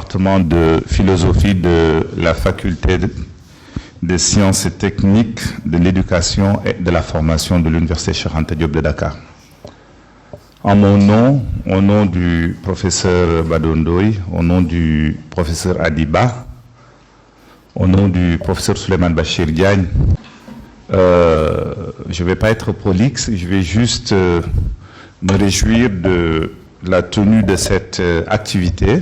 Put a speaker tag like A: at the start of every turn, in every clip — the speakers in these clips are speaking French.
A: département de philosophie de la faculté des sciences et techniques de l'éducation et de la formation de l'Université Cheikh Anta Diop de Dakar. En mon nom, au nom du professeur Badondoy, au nom du professeur Adiba, au nom du professeur Souleymane Bachir Diagne, je ne vais pas être prolixe, je vais juste me réjouir de la tenue de cette activité.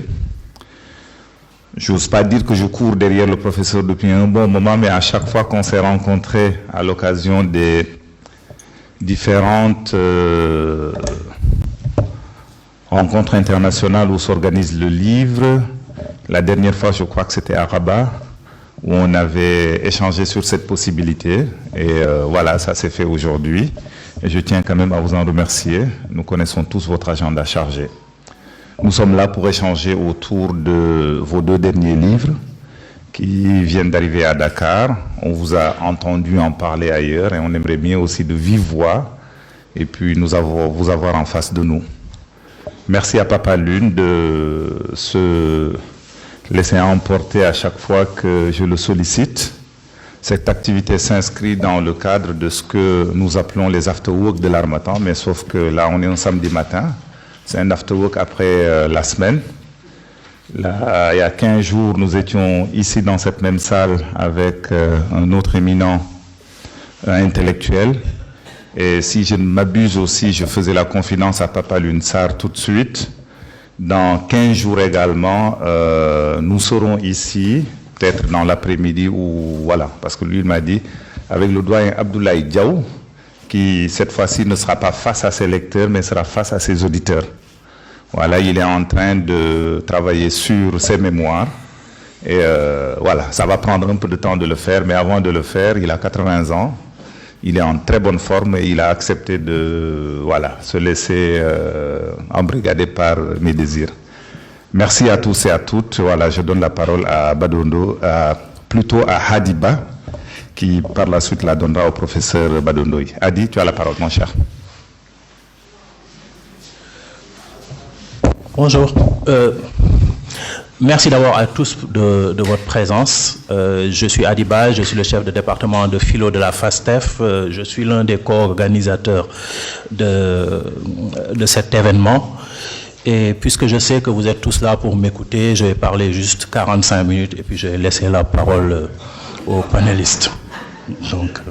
A: Je n'ose pas dire que je cours derrière le professeur depuis un bon moment, mais à chaque fois qu'on s'est rencontrés à l'occasion des différentes rencontres internationales où s'organise le livre, la dernière fois je crois que c'était à Rabat, où on avait échangé sur cette possibilité, et voilà, ça s'est fait aujourd'hui, et je tiens quand même à vous en remercier. Nous connaissons tous votre agenda chargé. Nous sommes là pour échanger autour de vos 2 derniers livres qui viennent d'arriver à Dakar. On vous a entendu en parler ailleurs et on aimerait bien aussi de vive voix et puis vous avoir en face de nous. Merci à Papa Lune de se laisser emporter à chaque fois que je le sollicite. Cette activité s'inscrit dans le cadre de ce que nous appelons les after-work de l'Harmattan, mais sauf que là on est un samedi matin. C'est un after-work après la semaine. Là, il y a 15 jours, nous étions ici dans cette même salle avec un autre éminent intellectuel. Et si je ne m'abuse aussi, je faisais la confidence à Papa Lunsar tout de suite. Dans 15 jours également, nous serons ici, peut-être dans l'après-midi ou voilà, parce que lui il m'a dit, avec le doyen Abdoulaye Diaw, qui cette fois-ci ne sera pas face à ses lecteurs, mais sera face à ses auditeurs. Voilà, il est en train de travailler sur ses mémoires. Et voilà, ça va prendre un peu de temps de le faire, mais avant de le faire, il a 80 ans. Il est en très bonne forme et il a accepté de se laisser embrigader par mes désirs. Merci à tous et à toutes. Voilà, je donne la parole à Badondo, plutôt à Hadiba, qui par la suite la donnera au professeur Badondoy. Adi, tu as la parole, mon cher.
B: Bonjour. Merci d'abord à tous de votre présence. Je suis Adiba, je suis le chef de département de philo de la FASTEF. Je suis l'un des co-organisateurs de cet événement. Et puisque je sais que vous êtes tous là pour m'écouter, je vais parler juste 45 minutes et puis je vais laisser la parole aux panélistes. Donc,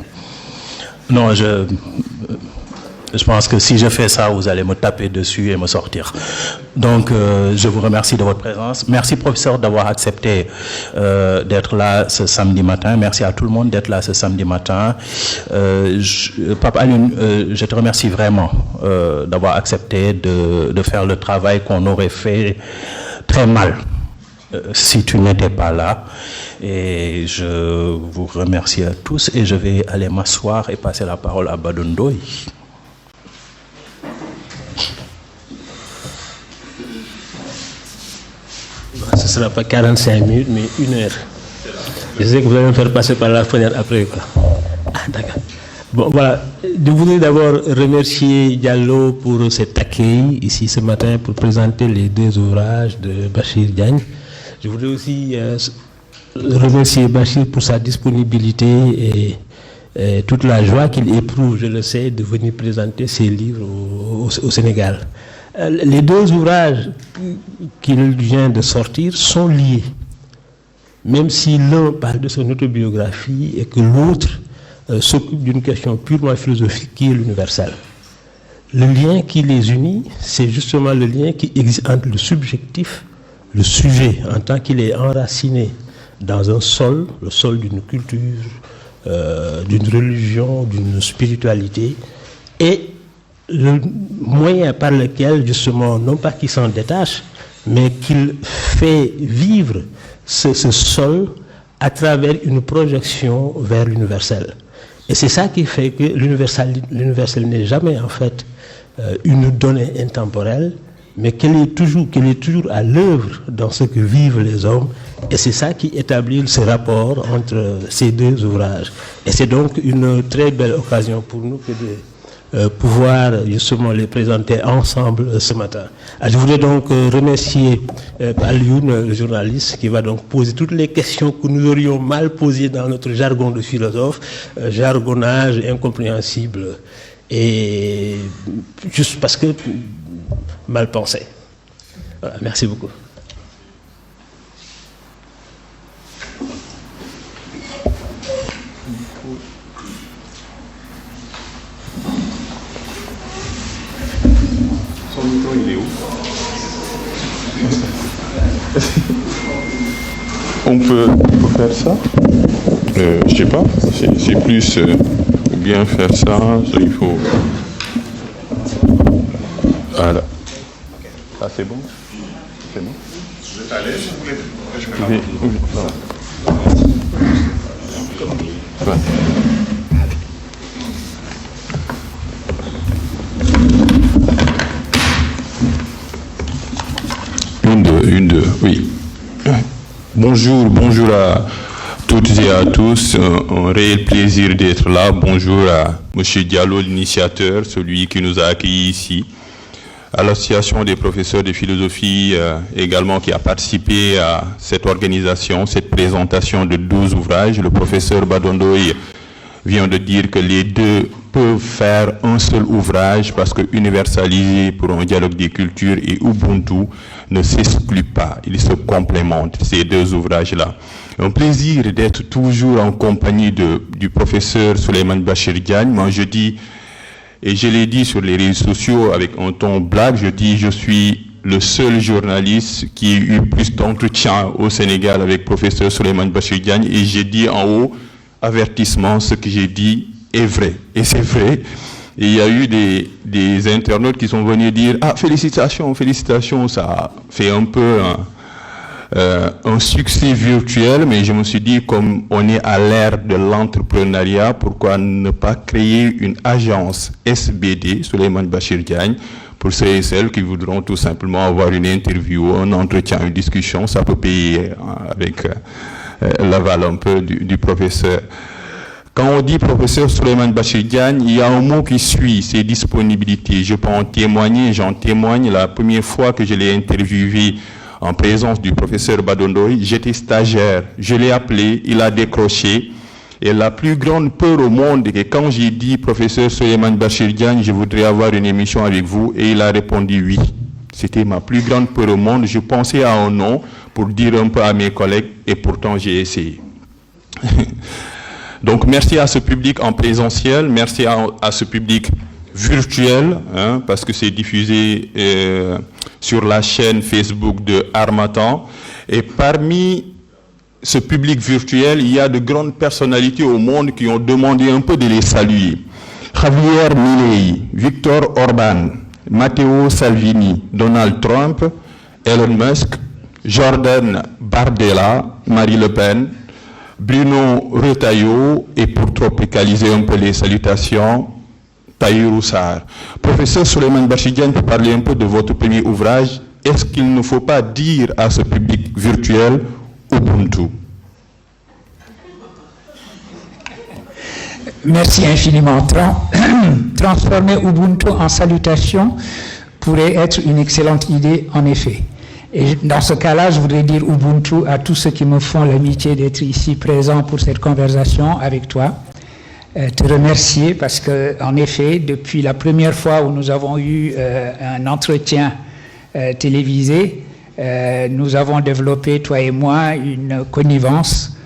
B: non, je pense que si je fais ça, vous allez me taper dessus et me sortir. Donc, je vous remercie de votre présence. Merci, professeur, d'avoir accepté d'être là ce samedi matin. Merci à tout le monde d'être là ce samedi matin. Papa Alioune, je te remercie vraiment d'avoir accepté de faire le travail qu'on aurait fait très mal si tu n'étais pas là. Et je vous remercie à tous et je vais aller m'asseoir et passer la parole à Badondoy.
C: Ce ne sera pas 45 minutes, mais 1 heure. Je sais que vous allez me faire passer par la fenêtre après, quoi. Ah, d'accord. Bon, voilà. Je voudrais d'abord remercier Diallo pour cet accueil ici ce matin pour présenter les 2 ouvrages de Bachir Diagne. Je voudrais aussi remercier Bachir pour sa disponibilité et toute la joie qu'il éprouve, je le sais, de venir présenter ses livres au Sénégal. Les 2 ouvrages qu'il vient de sortir sont liés, même si l'un parle de son autobiographie et que l'autre s'occupe d'une question purement philosophique qui est l'universel. Le lien qui les unit, c'est justement le lien qui existe entre le subjectif, le sujet, en tant qu'il est enraciné dans un sol, le sol d'une culture, d'une religion, d'une spiritualité, et le moyen par lequel, justement, non pas qu'il s'en détache, mais qu'il fait vivre ce sol à travers une projection vers l'universel. Et c'est ça qui fait que l'universel n'est jamais, en fait, une donnée intemporelle, mais qu'elle est toujours à l'œuvre dans ce que vivent les hommes. Et c'est ça qui établit ce rapport entre ces 2 ouvrages. Et c'est donc une très belle occasion pour nous que de pouvoir justement les présenter ensemble ce matin. Je voudrais donc remercier Alioune, le journaliste, qui va donc poser toutes les questions que nous aurions mal posées dans notre jargon de philosophe, jargonnage incompréhensible et juste parce que mal pensé. Voilà, merci beaucoup.
D: Son micro, il est où? On peut faire ça? Je sais pas, c'est plus bien faire ça, il faut... Voilà. Ah, c'est bon? C'est bon? Vous êtes à l'aise? Je vais... Oui, voilà. Ouais. Une, deux, oui. Bonjour à toutes et à tous. Un réel plaisir d'être là. Bonjour à M. Diallo, l'initiateur, celui qui nous a accueillis ici. À l'association des professeurs de philosophie également qui a participé à cette organisation, cette présentation de 12 ouvrages. Le professeur Badondoy vient de dire que les deux peuvent faire un seul ouvrage parce que universaliser pour un dialogue des cultures et Ubuntu ne s'exclut pas, ils se complémentent, ces deux ouvrages-là. Un plaisir d'être toujours en compagnie du professeur Souleymane Bachir Diagne. Moi je dis, et je l'ai dit sur les réseaux sociaux avec un ton blague, je dis je suis le seul journaliste qui ait eu plus d'entretien au Sénégal avec professeur Souleymane Bachir Diagne, et j'ai dit en haut, avertissement, ce que j'ai dit est vrai. Et c'est vrai. Et il y a eu des internautes qui sont venus dire « Ah, félicitations, félicitations », ça a fait un peu un succès virtuel, mais je me suis dit, comme on est à l'ère de l'entrepreneuriat, pourquoi ne pas créer une agence SBD, Souleymane Bachir Diagne, pour ceux et celles qui voudront tout simplement avoir une interview, un entretien, une discussion, ça peut payer avec l'aval un peu du professeur. Quand on dit professeur Souleymane Bachir Diagne, il y a un mot qui suit, c'est disponibilité. Je peux en témoigner, j'en témoigne. La première fois que je l'ai interviewé en présence du professeur Badondoy, j'étais stagiaire. Je l'ai appelé, il a décroché. Et la plus grande peur au monde est que quand j'ai dit professeur Souleymane Bachir Diagne, je voudrais avoir une émission avec vous, et il a répondu oui. C'était ma plus grande peur au monde. Je pensais à un nom pour dire un peu à mes collègues, et pourtant j'ai essayé. Donc merci à ce public en présentiel, merci à ce public virtuel, hein, parce que c'est diffusé sur la chaîne Facebook de Harmattan. Et parmi ce public virtuel, il y a de grandes personnalités au monde qui ont demandé un peu de les saluer. Javier Milei, Viktor Orban, Matteo Salvini, Donald Trump, Elon Musk, Jordan Bardella, Marie Le Pen, Bruno Retailleau, et pour tropicaliser un peu les salutations, Tahirou Sarr. Professeur Souleymane Bachir Diagne, pour parler un peu de votre premier ouvrage, est-ce qu'il ne faut pas dire à ce public virtuel Ubuntu?
E: Merci infiniment. Transformer Ubuntu en salutation pourrait être une excellente idée, en effet. Et dans ce cas-là, je voudrais dire Ubuntu à tous ceux qui me font l'amitié d'être ici présents pour cette conversation avec toi. Te remercier parce que, en effet, depuis la première fois où nous avons eu un entretien télévisé, nous avons développé, toi et moi, une connivence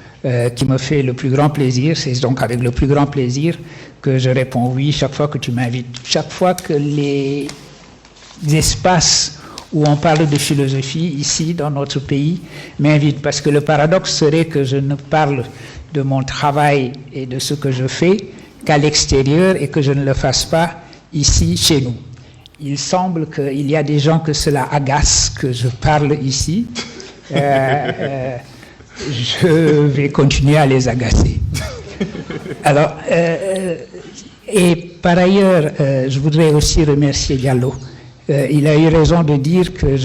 E: qui me fait le plus grand plaisir. C'est donc avec le plus grand plaisir que je réponds oui chaque fois que tu m'invites. Chaque fois que les espaces où on parle de philosophie ici dans notre pays m'invitent, parce que le paradoxe serait que je ne parle de mon travail et de ce que je fais qu'à l'extérieur et que je ne le fasse pas ici chez nous. Il semble qu'il y a des gens que cela agace que je parle ici. Je vais continuer à les agacer. Alors, et par ailleurs, je voudrais aussi remercier Diallo. Il a eu raison de dire que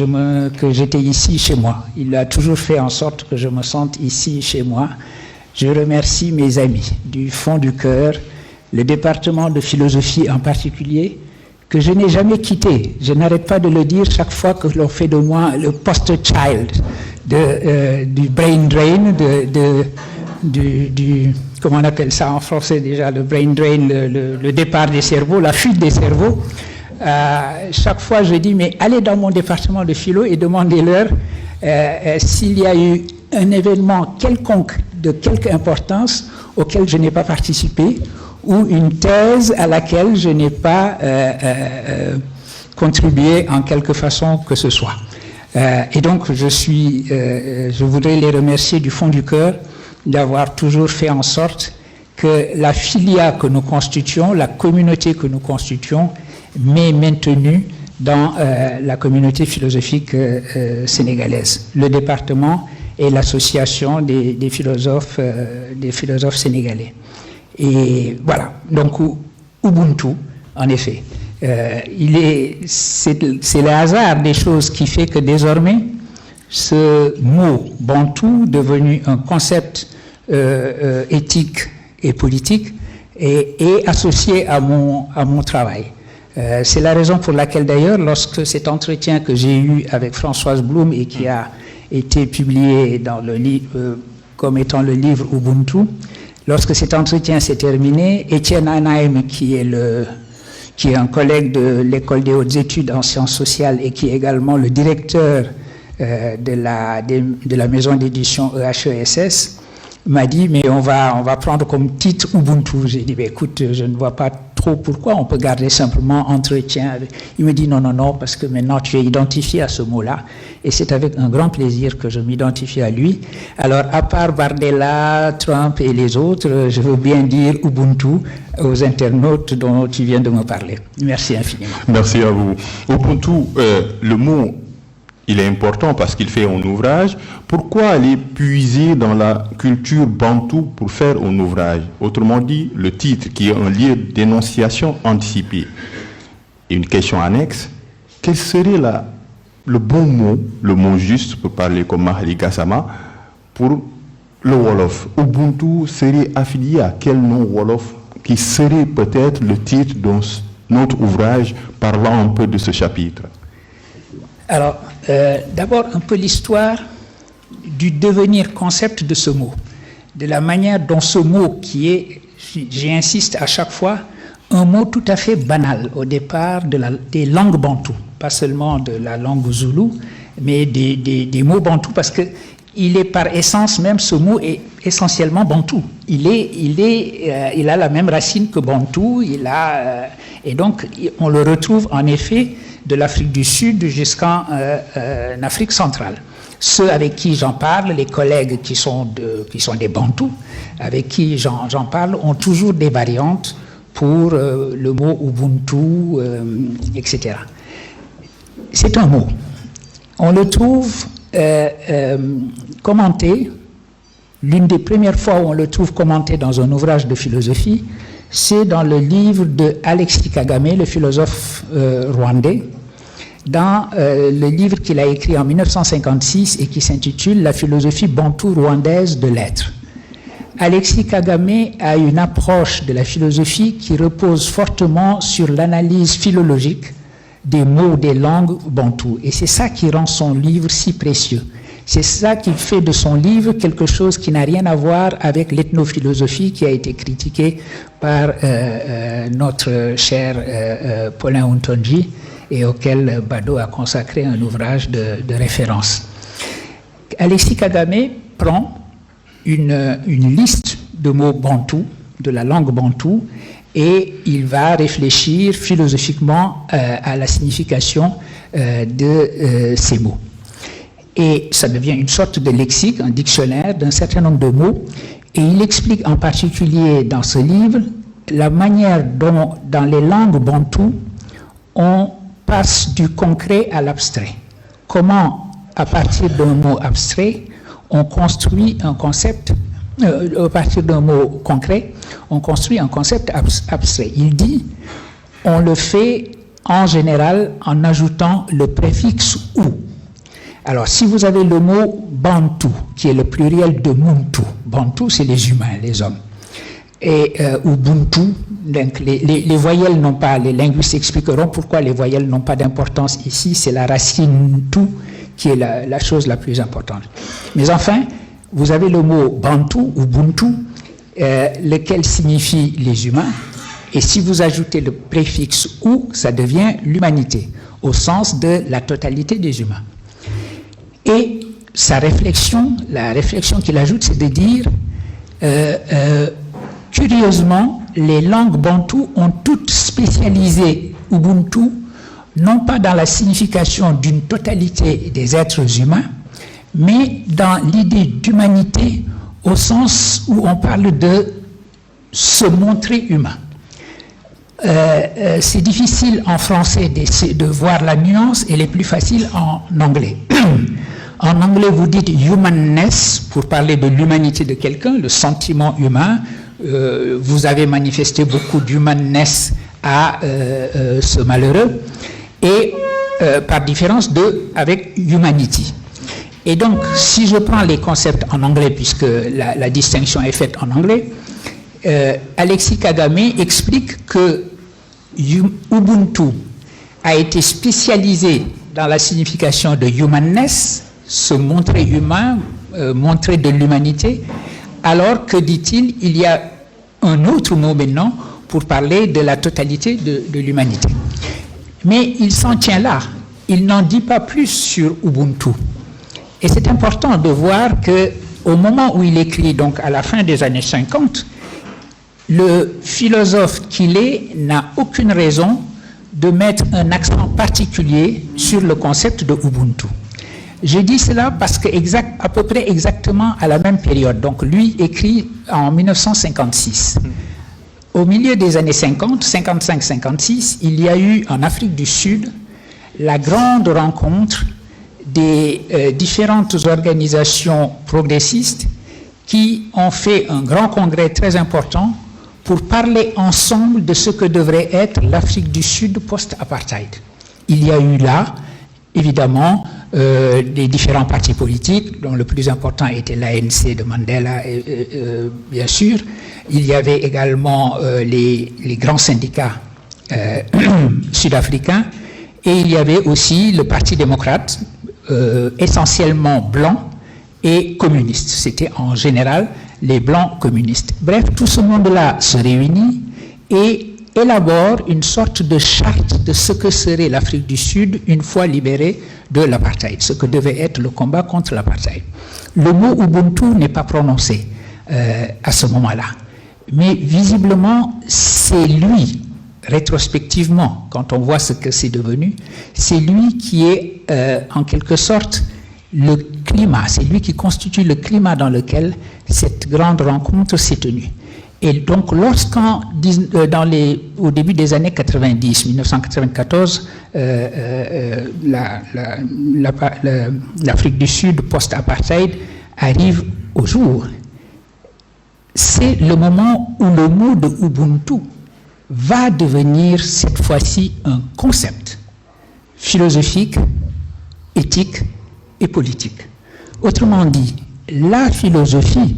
E: j'étais ici chez moi. Il a toujours fait en sorte que je me sente ici chez moi. Je remercie mes amis du fond du cœur le département de philosophie en particulier, que je n'ai jamais quitté. Je n'arrête pas de le dire chaque fois que l'on fait de moi le poster child du brain drain, comment on appelle ça en français déjà, le brain drain, le départ des cerveaux, la fuite des cerveaux. Chaque fois, je dis, mais allez dans mon département de philo et demandez-leur s'il y a eu un événement quelconque de quelque importance auquel je n'ai pas participé ou une thèse à laquelle je n'ai pas contribué en quelque façon que ce soit. Et donc, je voudrais les remercier du fond du cœur d'avoir toujours fait en sorte que la filia que nous constituons, la communauté que nous constituons, m'est maintenue dans la communauté philosophique sénégalaise. Le département et l'association des philosophes sénégalais. Et voilà, donc Ubuntu, en effet. C'est le hasard des choses qui fait que désormais, ce mot Bantou, devenu un concept éthique et politique, est associé à mon travail. C'est la raison pour laquelle d'ailleurs, lorsque cet entretien que j'ai eu avec Françoise Blum et qui a été publié dans le livre, comme étant le livre Ubuntu, lorsque cet entretien s'est terminé, Étienne Anaheim, qui est un collègue de l'École des hautes études en sciences sociales et qui est également le directeur de la maison d'édition EHESS, m'a dit, mais on va prendre comme titre Ubuntu. J'ai dit, écoute, je ne vois pas trop pourquoi, on peut garder simplement entretien. Il me dit, non, parce que maintenant tu es identifié à ce mot-là, et c'est avec un grand plaisir que je m'identifie à lui. Alors, à part Bardella, Trump et les autres, je veux bien dire Ubuntu aux internautes dont tu viens de me parler. Merci infiniment.
D: Merci à vous. Ubuntu, le mot, il est important parce qu'il fait un ouvrage. Pourquoi aller puiser dans la culture bantou pour faire un ouvrage? Autrement dit, le titre qui est un livre d'énonciation anticipée. Et une question annexe, quel serait le bon mot, le mot juste pour parler comme Mahali Gassama, pour le Wolof? Ubuntu serait affilié à quel nom Wolof qui serait peut-être le titre de notre ouvrage parlant un peu de ce chapitre?
E: Alors, d'abord, un peu l'histoire du devenir concept de ce mot, de la manière dont ce mot qui est, j'insiste à chaque fois, un mot tout à fait banal au départ des langues bantoues, pas seulement de la langue zoulou, mais des mots bantous, parce que il est par essence même, ce mot est essentiellement bantou. Il a la même racine que bantou, et donc on le retrouve en effet de l'Afrique du Sud jusqu'en Afrique centrale. Ceux avec qui j'en parle, les collègues qui sont des bantous, avec qui j'en parle, ont toujours des variantes pour le mot Ubuntu, etc. C'est un mot. On le trouve commenté, l'une des premières fois où on le trouve commenté dans un ouvrage de philosophie, c'est dans le livre de Alexis Kagame, le philosophe rwandais, dans le livre qu'il a écrit en 1956 et qui s'intitule « La philosophie bantou rwandaise de l'être ». Alexis Kagame a une approche de la philosophie qui repose fortement sur l'analyse philologique des mots des langues bantoues. Et c'est ça qui rend son livre si précieux. C'est ça qui fait de son livre quelque chose qui n'a rien à voir avec l'ethnophilosophie qui a été critiquée par notre cher Paulin Untonji et auquel Bado a consacré un ouvrage de référence. Alexis Kagame prend une liste de mots bantous, de la langue bantoue, et il va réfléchir philosophiquement à la signification de ces mots. Et ça devient une sorte de lexique, un dictionnaire d'un certain nombre de mots, et il explique en particulier dans ce livre la manière dont, dans les langues bantoues, on passe du concret à l'abstrait. Comment, à partir d'un mot abstrait, on construit un concept, à partir d'un mot concret, on construit un concept abstrait. Il dit, on le fait en général en ajoutant le préfixe « ou ». Alors, si vous avez le mot « bantou », qui est le pluriel de « muntu », « bantou », c'est les humains, les hommes. et Ubuntu. Donc les voyelles n'ont pas, les linguistes expliqueront pourquoi les voyelles n'ont pas d'importance ici, c'est la racine tout qui est la chose la plus importante. Mais enfin, vous avez le mot Bantu, Ubuntu, lequel signifie les humains, et si vous ajoutez le préfixe ou, ça devient l'humanité, au sens de la totalité des humains. Et sa réflexion, la réflexion qu'il ajoute, c'est de dire, curieusement, les langues bantoues ont toutes spécialisé Ubuntu, non pas dans la signification d'une totalité des êtres humains, mais dans l'idée d'humanité au sens où on parle de se montrer humain. C'est difficile en français de voir la nuance, elle est plus facile en anglais. En anglais, vous dites humanness pour parler de l'humanité de quelqu'un, le sentiment humain. Vous avez manifesté beaucoup d'humanness à ce malheureux, et par différence avec humanity. Et donc, si je prends les concepts en anglais, puisque la distinction est faite en anglais, Alexis Kagame explique que Ubuntu a été spécialisé dans la signification de humanness, se montrer humain, montrer de l'humanité, alors que, dit-il, il y a un autre mot maintenant pour parler de la totalité de l'humanité. Mais il s'en tient là, il n'en dit pas plus sur Ubuntu. Et c'est important de voir qu'au moment où il écrit, donc à la fin des années 50, le philosophe qu'il est n'a aucune raison de mettre un accent particulier sur le concept de Ubuntu. Je dis cela parce que à peu près exactement à la même période, donc lui écrit en 1956. Au milieu des années 50, 55-56, il y a eu en Afrique du Sud la grande rencontre des différentes organisations progressistes qui ont fait un grand congrès très important pour parler ensemble de ce que devrait être l'Afrique du Sud post-apartheid. Il y a eu là, évidemment, des différents partis politiques, dont le plus important était l'ANC de Mandela, bien sûr. Il y avait également les grands syndicats sud-africains, et il y avait aussi le Parti démocrate, essentiellement blanc et communiste. C'était en général les blancs communistes. Bref, tout ce monde-là se réunit et élabore une sorte de charte de ce que serait l'Afrique du Sud une fois libérée de l'apartheid, ce que devait être le combat contre l'apartheid. Le mot Ubuntu n'est pas prononcé à ce moment-là, mais visiblement c'est lui, rétrospectivement, quand on voit ce que c'est devenu, c'est lui qui est en quelque sorte le climat, c'est lui qui constitue le climat dans lequel cette grande rencontre s'est tenue. Et donc, au début des années 90, 1994, l'Afrique du Sud post-apartheid arrive au jour. C'est le moment où le mot de Ubuntu va devenir cette fois-ci un concept philosophique, éthique et politique. Autrement dit, la philosophie,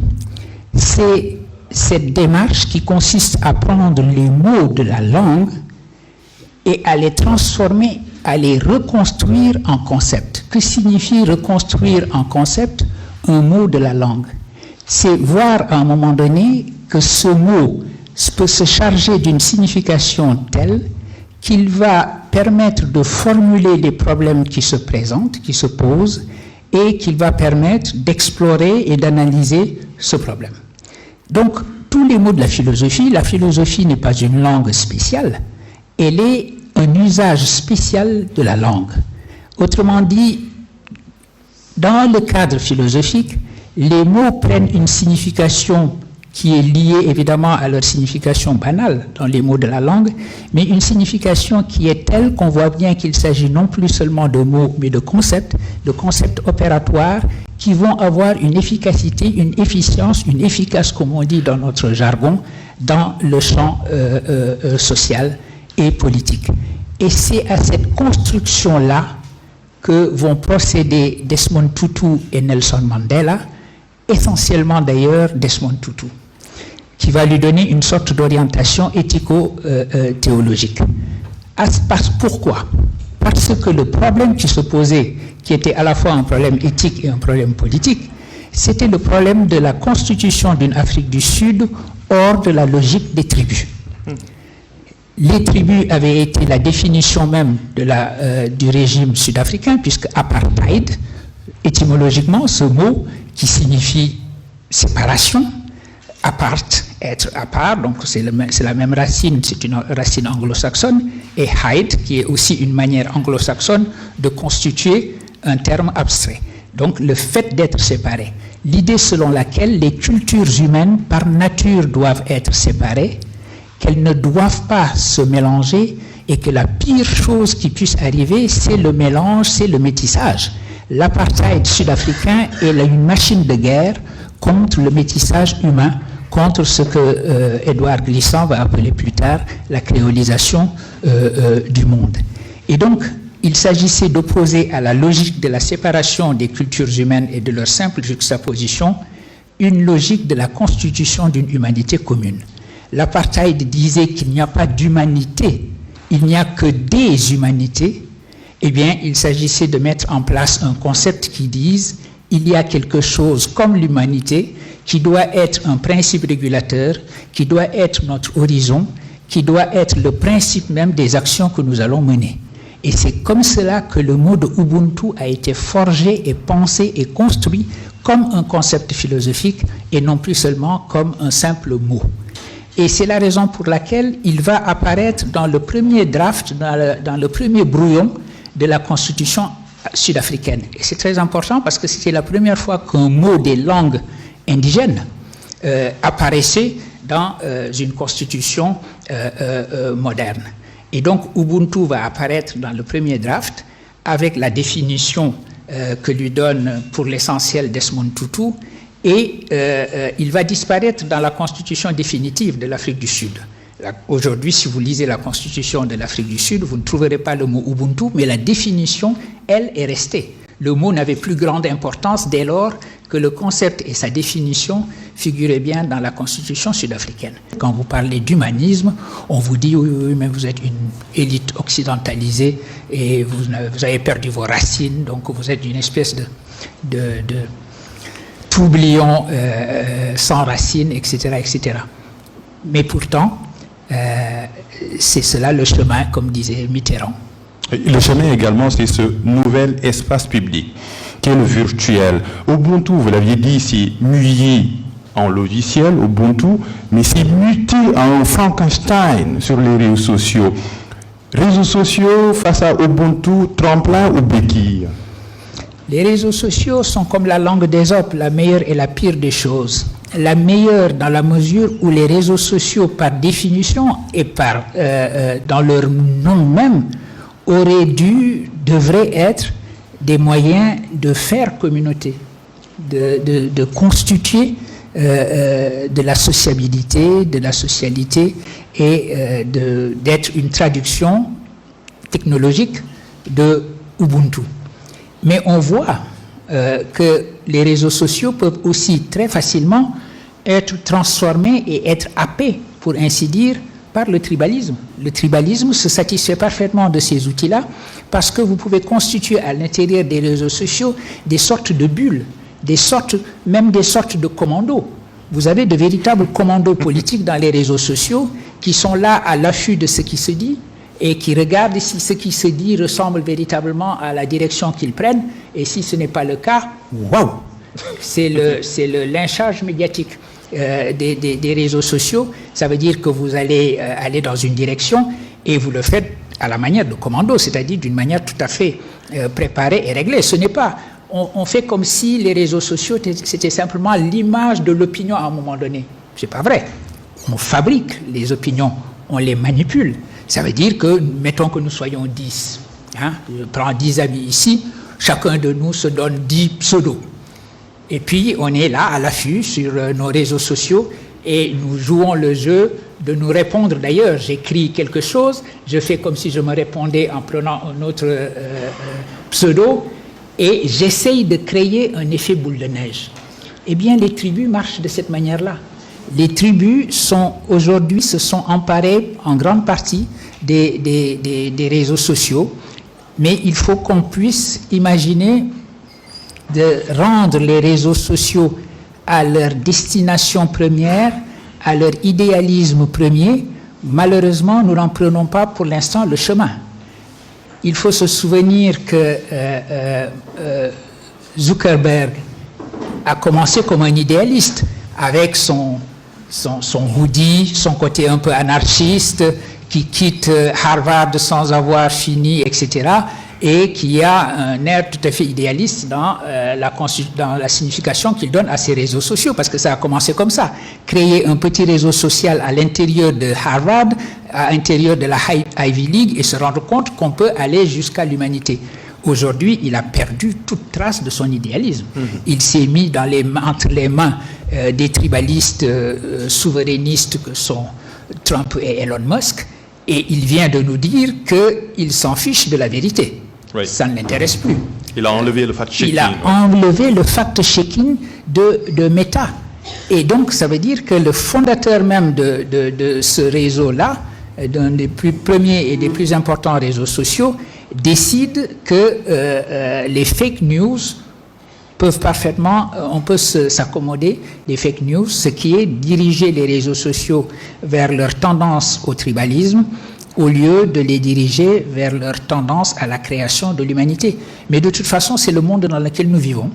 E: c'est cette démarche qui consiste à prendre les mots de la langue et à les transformer, à les reconstruire en concept. Que signifie reconstruire en concept un mot de la langue? C'est voir à un moment donné que ce mot peut se charger d'une signification telle qu'il va permettre de formuler les problèmes qui se présentent, qui se posent, et qu'il va permettre d'explorer et d'analyser ce problème. Donc, tous les mots de la philosophie n'est pas une langue spéciale, elle est un usage spécial de la langue. Autrement dit, dans le cadre philosophique, les mots prennent une signification qui est liée évidemment à leur signification banale dans les mots de la langue, mais une signification qui est telle qu'on voit bien qu'il s'agit non plus seulement de mots, mais de concepts opératoires qui vont avoir une efficacité, une efficience, une efficace, comme on dit dans notre jargon, dans le champ social et politique. Et c'est à cette construction-là que vont procéder Desmond Tutu et Nelson Mandela, essentiellement d'ailleurs Desmond Tutu. qui va lui donner une sorte d'orientation éthico-théologique. Pourquoi? Parce que le problème qui se posait, qui était à la fois un problème éthique et un problème politique, c'était le problème de la constitution d'une Afrique du Sud hors de la logique des tribus. Les tribus avaient été la définition même du régime sud-africain, puisque apartheid, étymologiquement, ce mot qui signifie séparation, apart, être à part, donc c'est la même racine, c'est une racine anglo-saxonne, et hide, qui est aussi une manière anglo-saxonne de constituer un terme abstrait. Donc le fait d'être séparé, l'idée selon laquelle les cultures humaines par nature doivent être séparées, qu'elles ne doivent pas se mélanger et que la pire chose qui puisse arriver, c'est le mélange, c'est le métissage. L'apartheid sud-africain est une machine de guerre contre le métissage humain, contre ce que Édouard Glissant va appeler plus tard la créolisation du monde. Et donc, il s'agissait d'opposer à la logique de la séparation des cultures humaines et de leur simple juxtaposition une logique de la constitution d'une humanité commune. L'apartheid disait qu'il n'y a pas d'humanité, il n'y a que des humanités. Eh bien, il s'agissait de mettre en place un concept qui dise il y a quelque chose comme l'humanité qui doit être un principe régulateur, qui doit être notre horizon, qui doit être le principe même des actions que nous allons mener. Et c'est comme cela que le mot de Ubuntu a été forgé et pensé et construit comme un concept philosophique et non plus seulement comme un simple mot. Et c'est la raison pour laquelle il va apparaître dans le premier draft, dans le premier brouillon de la Constitution sud-africaine. Et c'est très important parce que c'était la première fois qu'un mot des langues indigènes apparaissait dans une constitution moderne. Et donc Ubuntu va apparaître dans le premier draft avec la définition que lui donne pour l'essentiel Desmond Tutu, et il va disparaître dans la constitution définitive de l'Afrique du Sud. Aujourd'hui, si vous lisez la constitution de l'Afrique du Sud, vous ne trouverez pas le mot Ubuntu, mais la définition, elle, est restée. Le mot n'avait plus grande importance dès lors que le concept et sa définition figuraient bien dans la constitution sud-africaine. Quand vous parlez d'humanisme, on vous dit oui, mais vous êtes une élite occidentalisée et vous avez perdu vos racines, donc vous êtes une espèce de tourbillon sans racines, etc., etc. Mais pourtant, c'est cela le chemin, comme disait Mitterrand.
D: Le chemin également, c'est ce nouvel espace public, qui est le virtuel. Ubuntu, vous l'aviez dit, c'est muillé en logiciel, Ubuntu, mais c'est muté en Frankenstein sur les réseaux sociaux. Réseaux sociaux face à Ubuntu, tremplin ou béquille?
E: Les réseaux sociaux sont comme la langue d'Ésope, la meilleure et la pire des choses. La meilleure dans la mesure où les réseaux sociaux, par définition et dans leur nom même, devraient être des moyens de faire communauté, de constituer de la sociabilité, de la socialité et d'être une traduction technologique de Ubuntu. Mais on voit que les réseaux sociaux peuvent aussi très facilement être transformés et être happés, pour ainsi dire, par le tribalisme. Le tribalisme se satisfait parfaitement de ces outils-là parce que vous pouvez constituer à l'intérieur des réseaux sociaux des sortes de bulles, même des sortes de commandos. Vous avez de véritables commandos politiques dans les réseaux sociaux qui sont là à l'affût de ce qui se dit et qui regardent si ce qui se dit ressemble véritablement à la direction qu'ils prennent, et si ce n'est pas le cas, waouh, c'est le lynchage médiatique des réseaux sociaux. Ça veut dire que vous allez aller dans une direction et vous le faites à la manière de commando, c'est-à-dire d'une manière tout à fait préparée et réglée. Ce n'est pas, on fait comme si les réseaux sociaux c'était simplement l'image de l'opinion à un moment donné. C'est pas vrai. On fabrique les opinions, on les manipule. Ça veut dire que, mettons que nous soyons 10, je prends 10 amis ici, chacun de nous se donne 10 pseudos. Et puis, on est là à l'affût sur nos réseaux sociaux et nous jouons le jeu de nous répondre. D'ailleurs, j'écris quelque chose, je fais comme si je me répondais en prenant un autre pseudo et j'essaye de créer un effet boule de neige. Eh bien, les tribus marchent de cette manière-là. Les tribus aujourd'hui se sont emparées en grande partie des réseaux sociaux, mais il faut qu'on puisse imaginer de rendre les réseaux sociaux à leur destination première, à leur idéalisme premier. Malheureusement, nous n'en prenons pas pour l'instant le chemin. Il faut se souvenir que Zuckerberg a commencé comme un idéaliste, avec son hoodie, son côté un peu anarchiste, qui quitte Harvard sans avoir fini, etc., et qui a un air tout à fait idéaliste dans la signification qu'il donne à ces réseaux sociaux, parce que ça a commencé comme ça. Créer un petit réseau social à l'intérieur de Harvard, à l'intérieur de la Ivy League, et se rendre compte qu'on peut aller jusqu'à l'humanité. Aujourd'hui, il a perdu toute trace de son idéalisme. Il s'est mis entre les mains des tribalistes souverainistes que sont Trump et Elon Musk, et il vient de nous dire qu'il s'en fiche de la vérité. Oui. Ça ne l'intéresse plus.
D: Il a enlevé le fact-checking.
E: Il a enlevé le fact-checking de Meta. Et donc, ça veut dire que le fondateur même de ce réseau-là, d'un des plus premiers et des plus importants réseaux sociaux, décide que les fake news peuvent parfaitement, on peut s'accommoder des fake news, ce qui est diriger les réseaux sociaux vers leur tendance au tribalisme, au lieu de les diriger vers leur tendance à la création de l'humanité. Mais de toute façon, c'est le monde dans lequel nous vivons.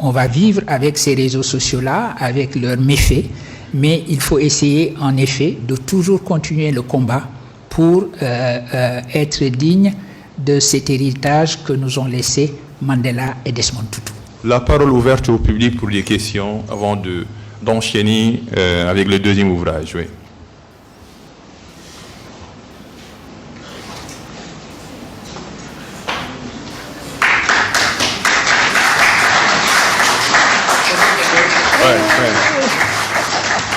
E: On va vivre avec ces réseaux sociaux-là, avec leurs méfaits, mais il faut essayer, en effet, de toujours continuer le combat pour être digne de cet héritage que nous ont laissé Mandela et Desmond Tutu.
D: La parole ouverte au public pour les questions avant d'enchaîner avec le deuxième ouvrage. Oui.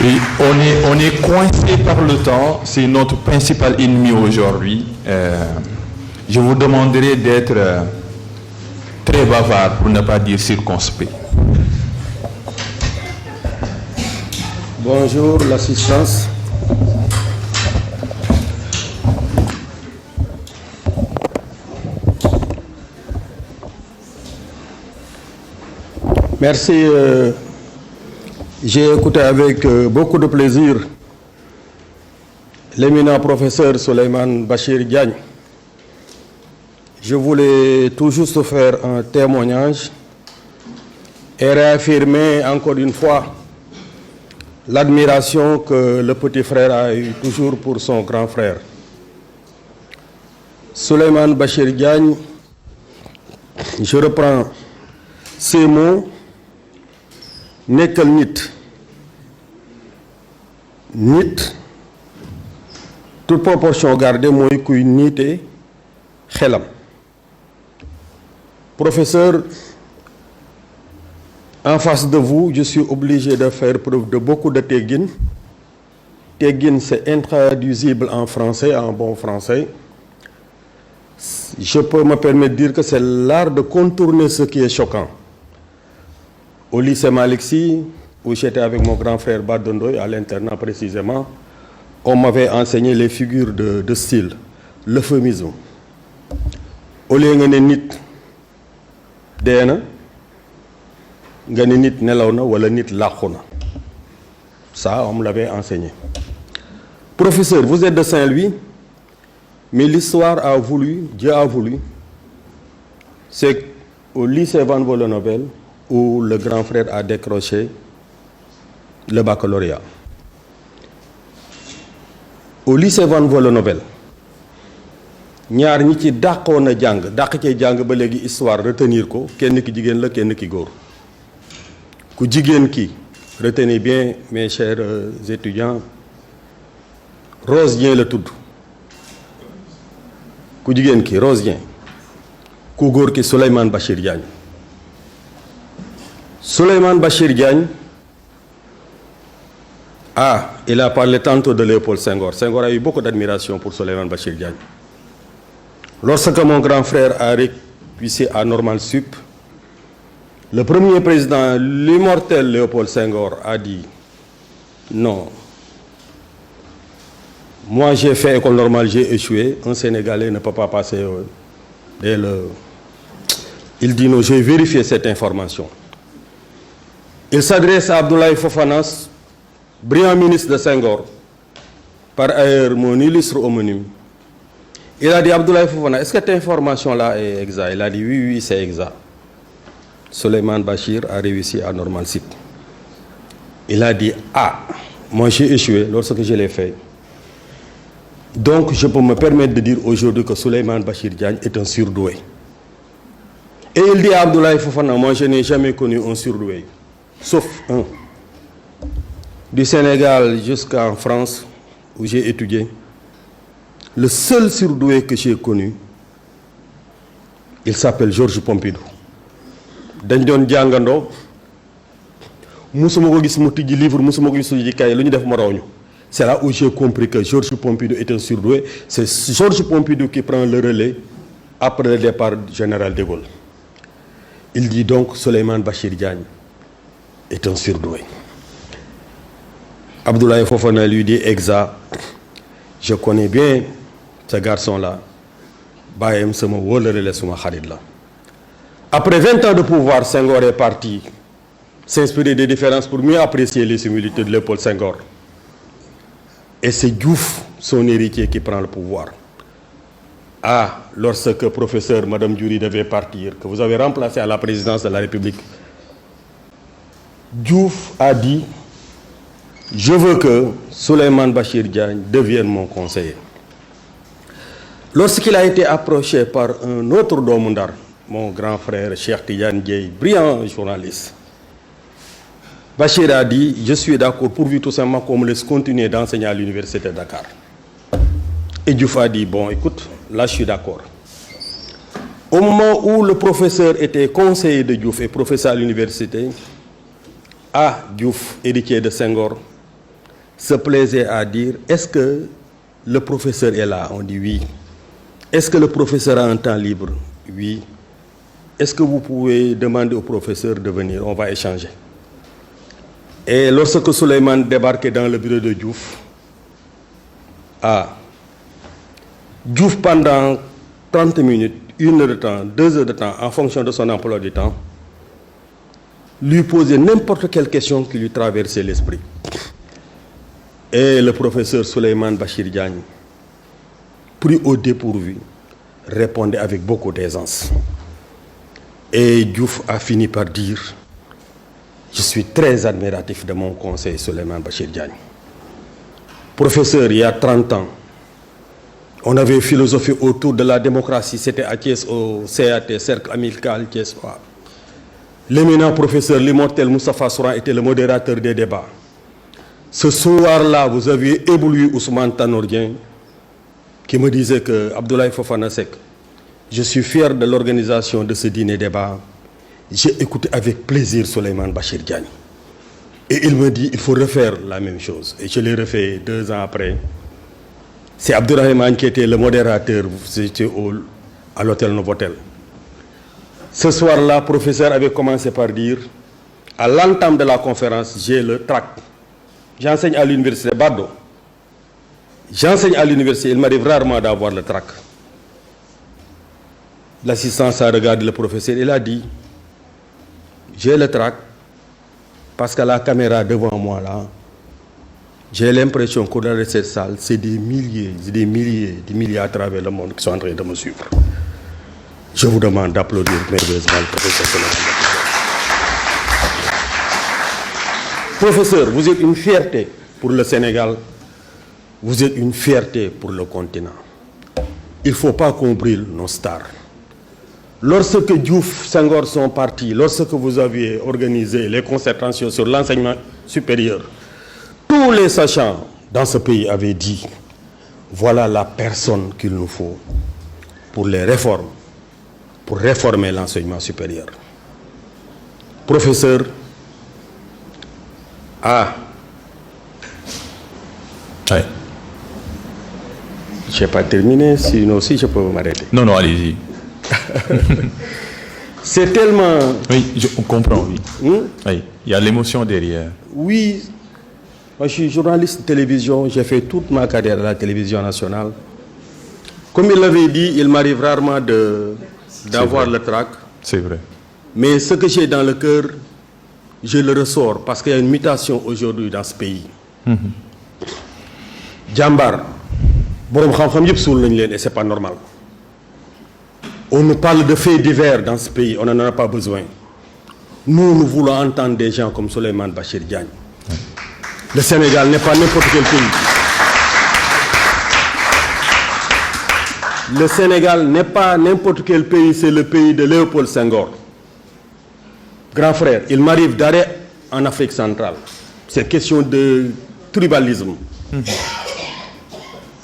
D: Et on est coincé par le temps, c'est notre principal ennemi aujourd'hui. Je vous demanderai d'être très bavard, pour ne pas dire circonspect.
F: Bonjour, l'assistance. Merci. J'ai écouté avec beaucoup de plaisir l'éminent professeur Souleymane Bachir Diagne. Je voulais tout juste faire un témoignage et réaffirmer encore une fois l'admiration que le petit frère a eu toujours pour son grand frère. Souleymane Bachir Diagne, je reprends ces mots, nekkal nit toute proportion gardée mooy kuy niite xelam. Professeur, en face de vous, je suis obligé de faire preuve de beaucoup de teggin. Teggin, c'est intraduisible en français, en bon français. Je peux me permettre de dire que c'est l'art de contourner ce qui est choquant. Au lycée Malick Sy, où j'étais avec mon grand frère Badondoy, à l'internat précisément, on m'avait enseigné les figures de style, l'euphémisme. Au lieu de nit deena nga ne nit nelaw na wala nit làqu na. Ça, on me l'avait enseigné. Professeur, vous êtes de Saint-Louis, mais l'histoire a voulu, Dieu a voulu, c'est au lycée Van Vollenhoven où le grand frère a décroché le baccalauréat. Au lycée Van Vollenhoven, ñaar ñi ci dàqoon a jàng dàq cee jàng ba léegi histoire retenir ko kenn ki jigéen la kenn ki góor. Ku jigéen ki, retenez bien mes chers étudiants, Rose Dieng la tudd. Ku jigéen ki Rose Dieng. Ku góor ki Souleymane Bachir Diagne. Souleymane Bachir Diagne, il a parlé tantôt de Léopold Senghor. Senghor a eu beaucoup d'admiration pour Souleymane Bachir Diagne. Lorsque mon grand frère a réussi à Normal Sup, le premier président, l'immortel Léopold Senghor, a dit Non. Moi, j'ai fait école normale, j'ai échoué. Un Sénégalais ne peut pas passer dès le... Il dit non, j'ai vérifié cette information. Il s'adresse à Abdoulaye Fofana, brillant ministre de Senghor, par ailleurs mon illustre homonyme. Il a dit, Abdoulaye Fofana, est-ce que cette information-là est exacte? Il a dit, oui, oui, c'est exact. Souleymane Bachir a réussi à Normal Sip. Il a dit, ah, moi j'ai échoué lorsque je l'ai fait. Donc je peux me permettre de dire aujourd'hui que Souleymane Bachir Diagne est un surdoué. Et il dit à Abdoulaye Fofana, moi je n'ai jamais connu un surdoué, sauf un. Du Sénégal jusqu'en France, où j'ai étudié, le seul surdoué que j'ai connu, il s'appelle Georges Pompidou. dañ doon jàngandoo musuma ko gis mu tijji livre musuma ko gis mu tijji kay lu ñu def ma raw ñu. C'est là où j'ai compris que Georges Pompidou est un surdoué. C'est Georges Pompidou qui prend le relais après le départ du général de Gaulle. Il dit donc Souleymane Bachir Diagne est un surdoué. Abdoulaye Fofana lui dit exact. Je connais bien ce garçon-là. Bayem sama wóolare la suma xarit la. Après 20 ans de pouvoir, Senghor est parti s'inspirer des différences pour mieux apprécier les similitudes de Léopold Senghor. Et c'est Diouf, son héritier, qui prend le pouvoir. Ah, lorsque professeur Madame Diouri devait partir, que vous avez remplacé à la présidence de la République, Diouf a dit, je veux que Souleymane Bachir Diagne devienne mon conseiller. Lorsqu'il a été approché par un autre Domundar, mon grand frère Cheikh Tidiane Dieye, brillant journaliste, Bachir a dit, je suis d'accord pourvu tout simplement qu'on me laisse continuer d'enseigner à l'université de Dakar. Et Diouf a dit, bon écoute, là je suis d'accord. Au moment où le professeur était conseiller de Diouf et professeur à l'université, Diouf, héritier de Senghor, se plaisait à dire, est-ce que le professeur est là? On dit oui. Est-ce que le professeur a un temps libre? Oui. Est-ce que vous pouvez demander au professeur de venir? On va échanger. Et lorsque Souleymane débarquait dans le bureau de Diouf, Diouf pendant 30 minutes, 1 heure de temps, 2 heures de temps, en fonction de son emploi du temps, lui posait n'importe quelle question qui lui traversait l'esprit. Et le professeur Souleymane Bachir Diagne, pris au dépourvu, répondait avec beaucoup d'aisance. Et Diouf a fini par dire, je suis très admiratif de mon conseil Souleymane Bachir Diagne. Professeur, il y a 30 ans, on avait philosophé autour de la démocratie, c'était à Thiès au CAT, Cercle Amical Thiès. L'éminent professeur, l'immortel Moustapha Souran était le modérateur des débats. Ce soir-là, vous aviez ébloui Ousmane Tanor Dieng, qui me disait que Abdoulaye Fofana Seck, je suis fier de l'organisation de ce dîner-débat. J'ai écouté avec plaisir Souleymane Bachir Diagne. Et il me dit, il faut refaire la même chose. Et je l'ai refait 2 ans après. C'est Abdourahmane qui était le modérateur, c'était à l'hôtel Novotel. Ce soir-là, le professeur avait commencé par dire, à l'entame de la conférence, j'ai le tract. J'enseigne à l'université Bardo. J'enseigne à l'université, il m'arrive rarement d'avoir le tract. L'assistant a regardé le professeur, il a dit, j'ai le tract parce que la caméra devant moi là, j'ai l'impression qu'au delà de cette salle, c'est des milliers à travers le monde qui sont en train de me suivre. Je vous demande d'applaudir merveilleusement le professeur Souleymane. Professeur, vous êtes une fierté pour le Sénégal, vous êtes une fierté pour le continent. Il ne faut pas qu'on brûle nos stars. Lorsque Diouf, Senghor sont partis, lorsque vous aviez organisé les concertations sur l'enseignement supérieur, tous les sachants dans ce pays avaient dit, voilà la personne qu'il nous faut pour les réformes, pour réformer l'enseignement supérieur. Professeur,
D: Ouais.
F: Je n'ai pas terminé, sinon aussi je peux m'arrêter.
D: Non, allez-y.
F: C'est tellement...
D: Oui, on comprend, oui. Oui, il y a l'émotion derrière.
F: Oui, Moi, je suis journaliste de télévision, j'ai fait toute ma carrière à la télévision nationale. Comme il l'avait dit, il m'arrive rarement d'avoir le trac.
D: C'est vrai.
F: Mais ce que j'ai dans le cœur, je le ressors parce qu'il y a une mutation aujourd'hui dans ce pays. Djambar, et c'est pas normal. On nous parle de faits divers dans ce pays, on n'en a pas besoin. Nous voulons entendre des gens comme Souleymane Bachir Diagne. Le Sénégal n'est pas n'importe quel pays. Le Sénégal n'est pas n'importe quel pays, c'est le pays de Léopold Senghor. Grand frère, il m'arrive d'aller en Afrique centrale. C'est question de tribalisme.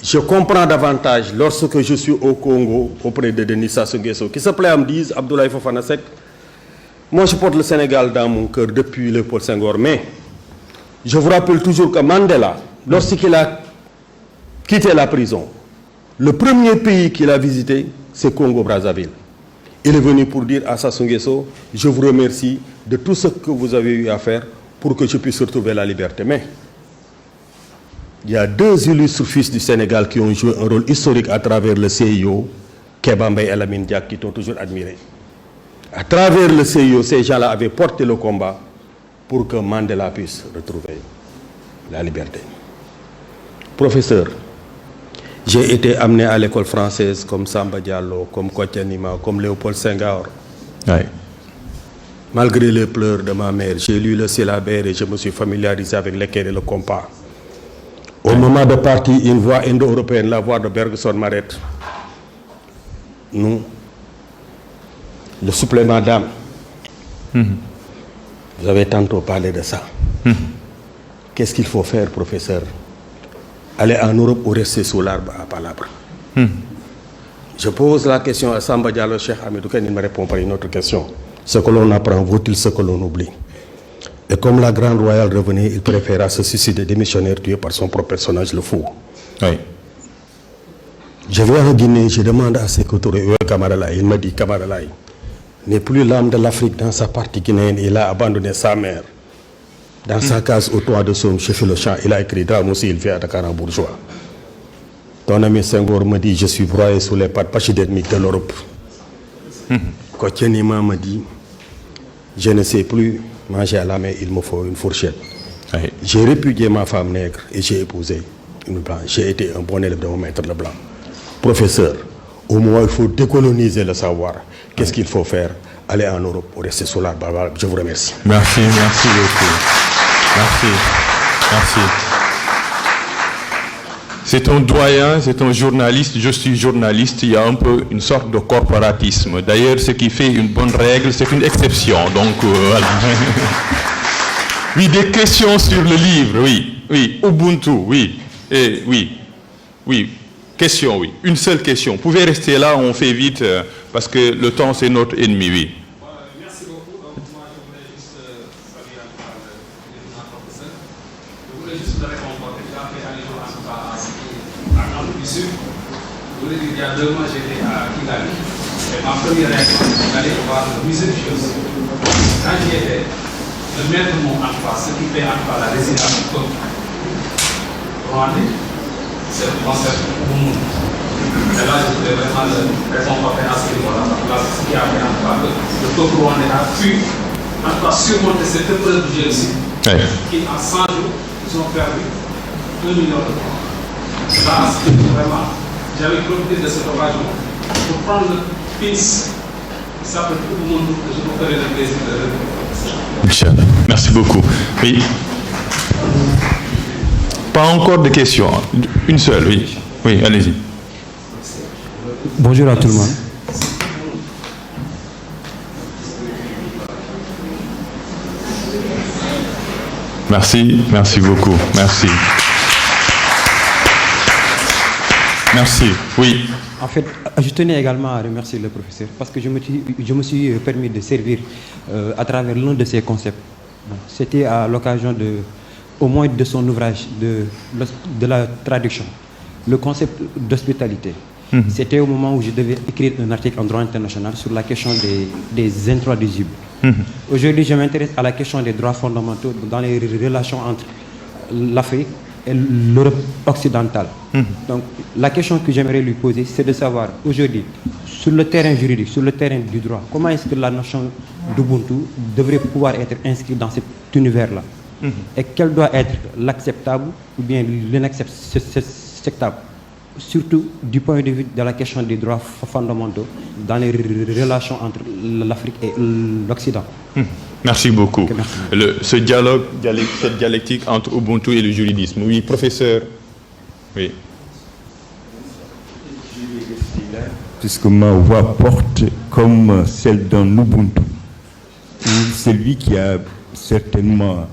F: Je comprends davantage lorsque je suis au Congo auprès de Denis Sassou Nguesso, qui se plaît à me dire, Abdoulaye Fofana Seck, moi je porte le Sénégal dans mon cœur depuis Léopold Senghor, mais je vous rappelle toujours que Mandela, lorsqu'il a quitté la prison, le premier pays qu'il a visité, c'est Congo-Brazzaville. Il est venu pour dire à Sassou Nguesso, je vous remercie de tout ce que vous avez eu à faire pour que je puisse retrouver la liberté. Mais il y a deux illustres fils du Sénégal qui ont joué un rôle historique à travers le CIO, Kéba Mbaye et Lamine Diack, qui t'ont toujours admiré. À travers le CIO, ces gens-là avaient porté le combat pour que Mandela puisse retrouver la liberté. Professeur, j'ai été amené à l'école française comme Samba Diallo, comme Kotianima, comme Léopold Senghor.
D: Ouais.
F: Malgré les pleurs de ma mère, j'ai lu le syllabaire et je me suis familiarisé avec l'équerre et le compas. Au moment de partir, une voix indo-européenne, la voix de Bergson m'arrête. Nous, le supplément d'âme, vous avez tantôt parlé de ça. Qu'est-ce qu'il faut faire, professeur? Aller en Europe ou rester sous l'arbre à palabre? Je pose la question à Samba Diallo, Cheikh Hamidou Kane, il me répond par une autre question. Ce que l'on apprend vaut-il ce que l'on oublie? Et comme la grande royale revenait, il préféra se suicider démissionnaire tué par son propre personnage, le fou.
D: Oui.
F: Je vais en Guinée, je demande à Sékou Touré, Kamara, il me dit Kamara n'est plus l'âme de l'Afrique dans sa partie guinéenne, il a abandonné sa mère. Dans sa case au toit de son chef le champ, il a écrit drame aussi, il vient à Dakar en bourgeois. Ton ami Senghor me dit, je suis broyé sous les pattes pachydermiques de l'Europe. Kotianima me dit, je ne sais plus manger à la main, il me faut une fourchette.
D: Oui.
F: J'ai répudié ma femme nègre et j'ai épousé une blanche. J'ai été un bon élève de mon maître Leblanc. Professeur, au moins il faut décoloniser le savoir. Qu'est-ce qu'il faut faire? Aller en Europe ou rester sous l'arbre. Je vous remercie.
D: Merci, merci beaucoup. Merci, merci. C'est un doyen, c'est un journaliste, je suis journaliste, il y a un peu une sorte de corporatisme. D'ailleurs, ce qui fait une bonne règle, c'est une exception. Donc, voilà. Oui, des questions sur le livre, oui. Oui, Ubuntu, oui. Et, oui. Question, oui. Une seule question. Vous pouvez rester là, on fait vite, parce que le temps, c'est notre ennemi, oui.
G: Merci beaucoup. Donc, moi, je voulais juste saluer le professeur. Je voulais juste le réconforter. Il a fait allusion à Nantes du Sud. Je voulais dire, il y a 2 mois, j'étais à Kigali. Et ma première réaction, c'est d'aller voir le musée de choses. Quand j'y étais, le maître mot en face, ce qui fait en face la résidence du peuple. Rwandais. C'est le concept pour nous. Et là, je voulais vraiment le réconforter à ce niveau-là. Là, ce qui a fait en tout cas le peuple rwandais a pu en tout cas surmonter cette épreuve de génocide. Qui en 100 jours, ils ont perdu 2 millions de francs. Là, vraiment, j'avais profité de cette occasion pour prendre le pins qui s'appelle Tout le monde, que je vous ferai le plaisir de
D: Inch'Allah. Merci beaucoup. Oui. Pas encore de questions. Une seule, oui. Oui, allez-y.
H: Bonjour à tout le monde.
D: Merci, merci beaucoup. Merci. Merci, oui.
H: En fait, je tenais également à remercier le professeur parce que je me suis permis de servir à travers l'un de ses concepts. C'était à l'occasion au moins de son ouvrage de la traduction, le concept d'hospitalité. C'était au moment où je devais écrire un article en droit international sur la question des intraduisibles. Aujourd'hui, je m'intéresse à la question des droits fondamentaux dans les relations entre l'Afrique et l'Europe occidentale. Donc la question que j'aimerais lui poser, c'est de savoir aujourd'hui, sur le terrain juridique, sur le terrain du droit, comment est-ce que la notion d'Ubuntu devrait pouvoir être inscrite dans cet univers-là, et quel doit être l'acceptable ou bien l'inacceptable, surtout du point de vue de la question des droits fondamentaux dans les relations entre l'Afrique et l'Occident.
D: Merci beaucoup.
H: Okay, merci.
D: Cette dialectique entre Ubuntu et le juridisme. Oui, professeur. Oui.
I: Puisque ma voix porte comme celle d'un Ubuntu, ou celui qui a certainement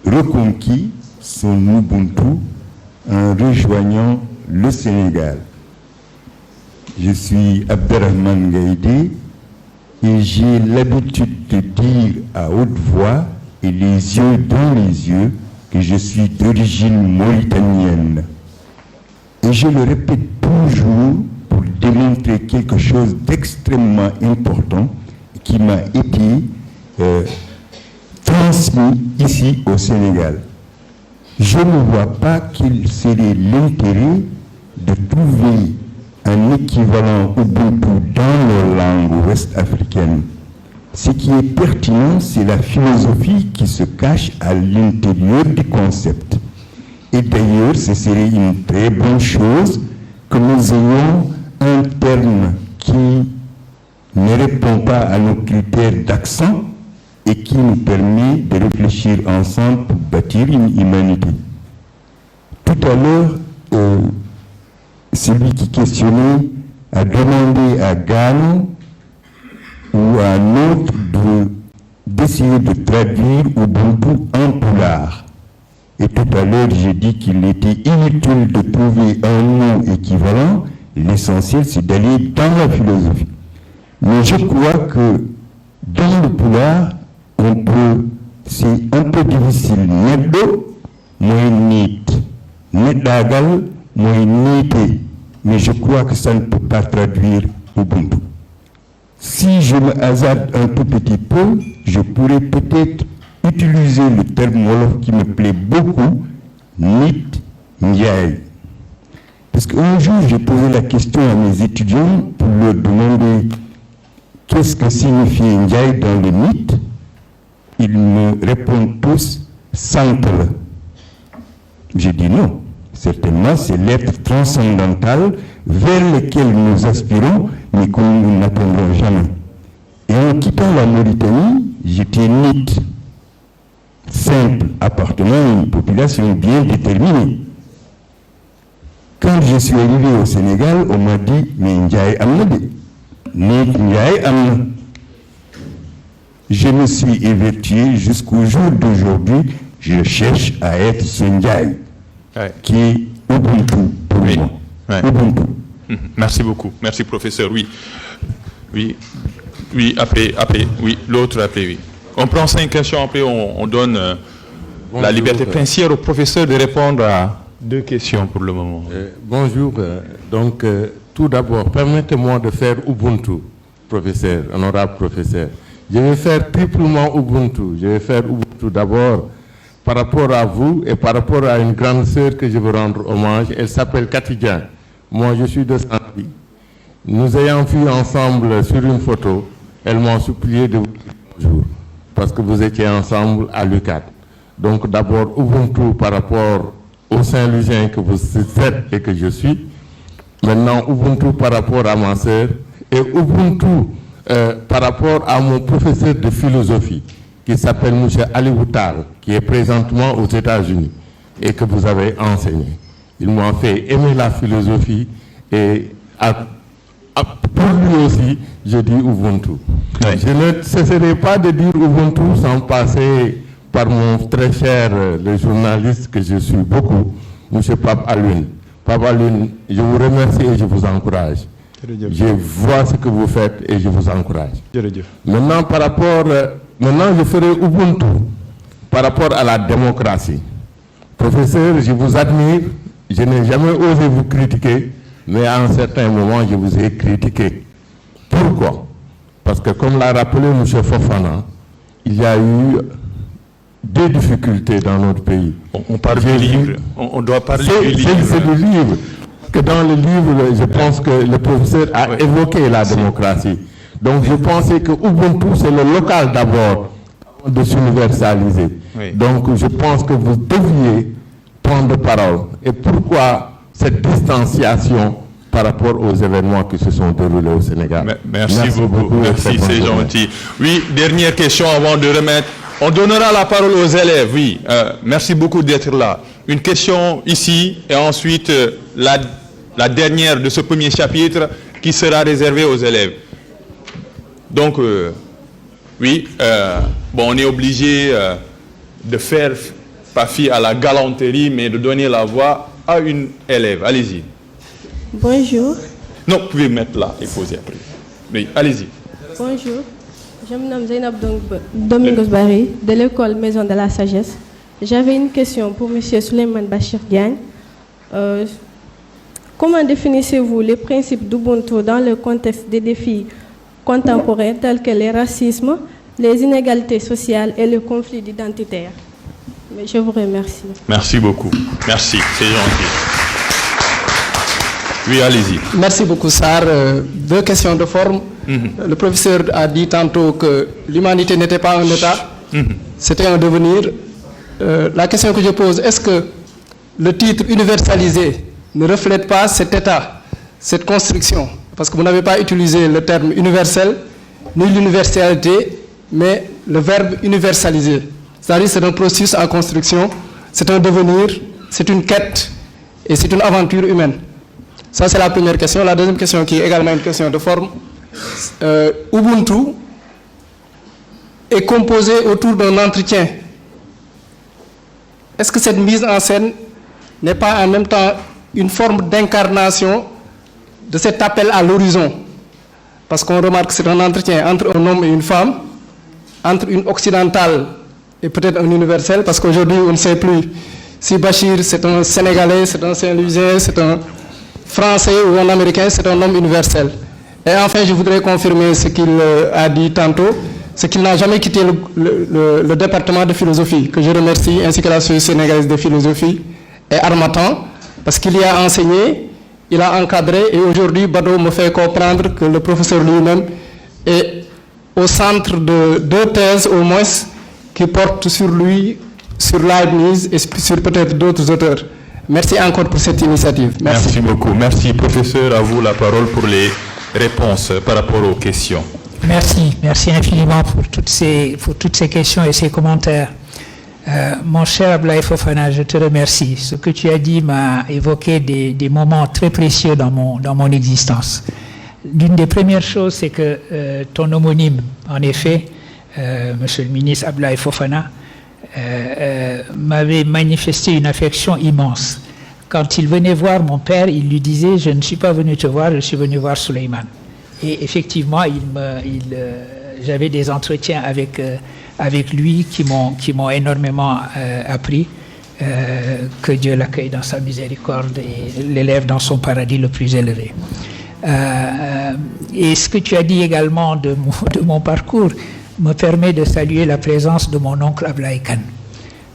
I: reconquis son Ubuntu en rejoignant le Sénégal. Je suis Abderrahmane Gaïdé et j'ai l'habitude de dire à haute voix et les yeux dans les yeux que je suis d'origine mauritanienne. Et je le répète toujours pour démontrer quelque chose d'extrêmement important qui m'a été transmis ici au Sénégal. Je ne vois pas quel serait l'intérêt de trouver un équivalent Ubuntu dans nos langues ouest-africaines. Ce qui est pertinent, c'est la philosophie qui se cache à l'intérieur du concept. Et d'ailleurs, ce serait une très bonne chose que nous ayons un terme qui ne répond pas à nos critères d'accent et qui nous permet de réfléchir ensemble pour bâtir une humanité. Tout à l'heure, celui qui questionnait a demandé à Gano ou à un autre d'essayer de traduire Ubuntu en pulaar. Et tout à l'heure, j'ai dit qu'il était inutile de trouver un mot équivalent. L'essentiel, c'est d'aller dans la philosophie. Mais je crois que dans le pulaar, c'est un peu difficile. Neddo, moi nit. Nedagal, moi nité. Mais je crois que ça ne peut pas traduire Ubuntu. Si je me hasarde un tout petit peu, je pourrais peut-être utiliser le terme wolof qui me plaît beaucoup, Nit Ndiaye. Parce qu'un jour, j'ai posé la question à mes étudiants pour leur demander qu'est-ce que signifie Ndiaye dans le mythe. Ils me répondent tous Santle. J'ai dit non. Certainement, c'est l'être transcendantal vers lequel nous aspirons, mais que nous n'atteindrons jamais. Et en quittant la Mauritanie, j'étais Nit, simple, appartenant à une population bien déterminée. Quand je suis arrivé au Sénégal, on m'a dit, mais Ndiaye amna de, Nit Ndiaye amna. Je me suis évertué jusqu'au jour d'aujourd'hui, je cherche à être ce Ndiaye. Qui est Ubuntu pour moi. Ubuntu.
D: Merci beaucoup. Merci, professeur. Oui, après, oui, l'autre après, oui. On prend 5 questions, après on donne la liberté princière au professeur de répondre à 2 questions pour le moment.
J: Bonjour. Donc, tout d'abord, permettez-moi de faire Ubuntu, professeur, honorable professeur. Je vais faire triplement Ubuntu. Je vais faire Ubuntu d'abord par rapport à vous et par rapport à une grande sœur que je veux rendre hommage. Elle s'appelle Cathy Dieng. Moi, je suis de Saint-Louis. Nous ayant vu ensemble sur une photo, elle m'a supplié de vous dire bonjour, parce que vous étiez ensemble à l'UCAD. Donc d'abord, Ubuntu par rapport au Saint-Louisien que vous êtes et que je suis. Maintenant, Ubuntu par rapport à ma sœur. Et Ubuntu par rapport à mon professeur de philosophie, qui s'appelle M. Ali Woutal, qui est présentement aux États-Unis et que vous avez enseigné. Il m'a fait aimer la philosophie et pour lui aussi, je dis Ubuntu. Oui. Je ne cesserai pas de dire Ubuntu sans passer par mon très cher, le journaliste que je suis beaucoup, M. Pape Alioune. Pape Alioune, je vous remercie et je vous encourage. Je vois ce que vous faites et je vous encourage. Maintenant, maintenant, je ferai Ubuntu par rapport à la démocratie. Professeur, je vous admire. Je n'ai jamais osé vous critiquer, mais à un certain moment, je vous ai critiqué. Pourquoi? Parce que, comme l'a rappelé M. Fofana, il y a eu des difficultés dans notre pays.
D: On parle du livre. On doit parler du livre.
J: C'est du livre. Que dans le livre, je pense que le professeur a évoqué la démocratie. Donc je pensais que Ubuntu, c'est le local d'abord de s'universaliser. Donc je pense que vous deviez prendre parole. Et pourquoi cette distanciation par rapport aux événements qui se sont déroulés au Sénégal?
D: Merci beaucoup. Merci, c'est gentil. Oui, dernière question avant de remettre. On donnera la parole aux élèves, oui. Merci beaucoup d'être là. Une question ici et ensuite la dernière de ce premier chapitre qui sera réservée aux élèves. Donc, oui, bon, on est obligé de faire, pas fi à la galanterie, mais de donner la voix à une élève. Allez-y.
K: Bonjour.
D: Non, vous pouvez mettre là et poser après. Oui, allez-y.
K: Bonjour. Je me nomme Zainab Domingos Barry, de l'école Maison de la Sagesse. J'avais une question pour M. Souleymane Bachir Diagne. Comment définissez-vous les principes d'Ubuntu dans le contexte des défis contemporains tels que les racismes, les inégalités sociales et le conflit identitaire? Je vous remercie.
D: Merci beaucoup. Merci, c'est gentil. Oui, allez-y.
L: Merci beaucoup, Sarr. Deux questions de forme. Le professeur a dit tantôt que l'humanité n'était pas un État, c'était un devenir. La question que je pose, est-ce que le titre universalisé ne reflète pas cet État, cette construction? Parce que vous n'avez pas utilisé le terme universel, ni l'universalité, mais le verbe universaliser. C'est-à-dire c'est un processus en construction, c'est un devenir, c'est une quête et c'est une aventure humaine. Ça, c'est la première question. La deuxième question, qui est également une question de forme. Ubuntu est composé autour d'un entretien. Est-ce que cette mise en scène n'est pas en même temps une forme d'incarnation de cet appel à l'horizon? Parce qu'on remarque que c'est un entretien entre un homme et une femme, entre une occidentale et peut-être un universel, parce qu'aujourd'hui, on ne sait plus si Bachir, c'est un Sénégalais, c'est un Saint-Louisien, c'est un Français ou un Américain, c'est un homme universel. Et enfin, je voudrais confirmer ce qu'il a dit tantôt, c'est qu'il n'a jamais quitté le département de philosophie, que je remercie, ainsi que la Société sénégalaise de philosophie et Harmattan, parce qu'il y a enseigné, il a encadré, et aujourd'hui, Bado me fait comprendre que le professeur lui-même est au centre de deux thèses au moins qui portent sur lui, sur Leibniz et sur peut-être d'autres auteurs. Merci encore pour cette initiative.
D: Merci beaucoup. Merci, professeur. À vous la parole pour les réponses par rapport aux questions.
E: Merci infiniment pour toutes ces questions et ces commentaires. Mon cher Ablaye Fofana, je te remercie. Ce que tu as dit m'a évoqué des moments très précieux dans mon existence. L'une des premières choses, c'est que ton homonyme, en effet, Monsieur le ministre Ablaye Fofana, m'avait manifesté une affection immense. Quand il venait voir mon père, il lui disait « Je ne suis pas venu te voir, je suis venu voir Souleymane ». Et effectivement, j'avais des entretiens avec lui qui m'ont énormément appris. Que Dieu l'accueille dans sa miséricorde et l'élève dans son paradis le plus élevé. Et ce que tu as dit également de mon parcours me permet de saluer la présence de mon oncle Ablaye Kane.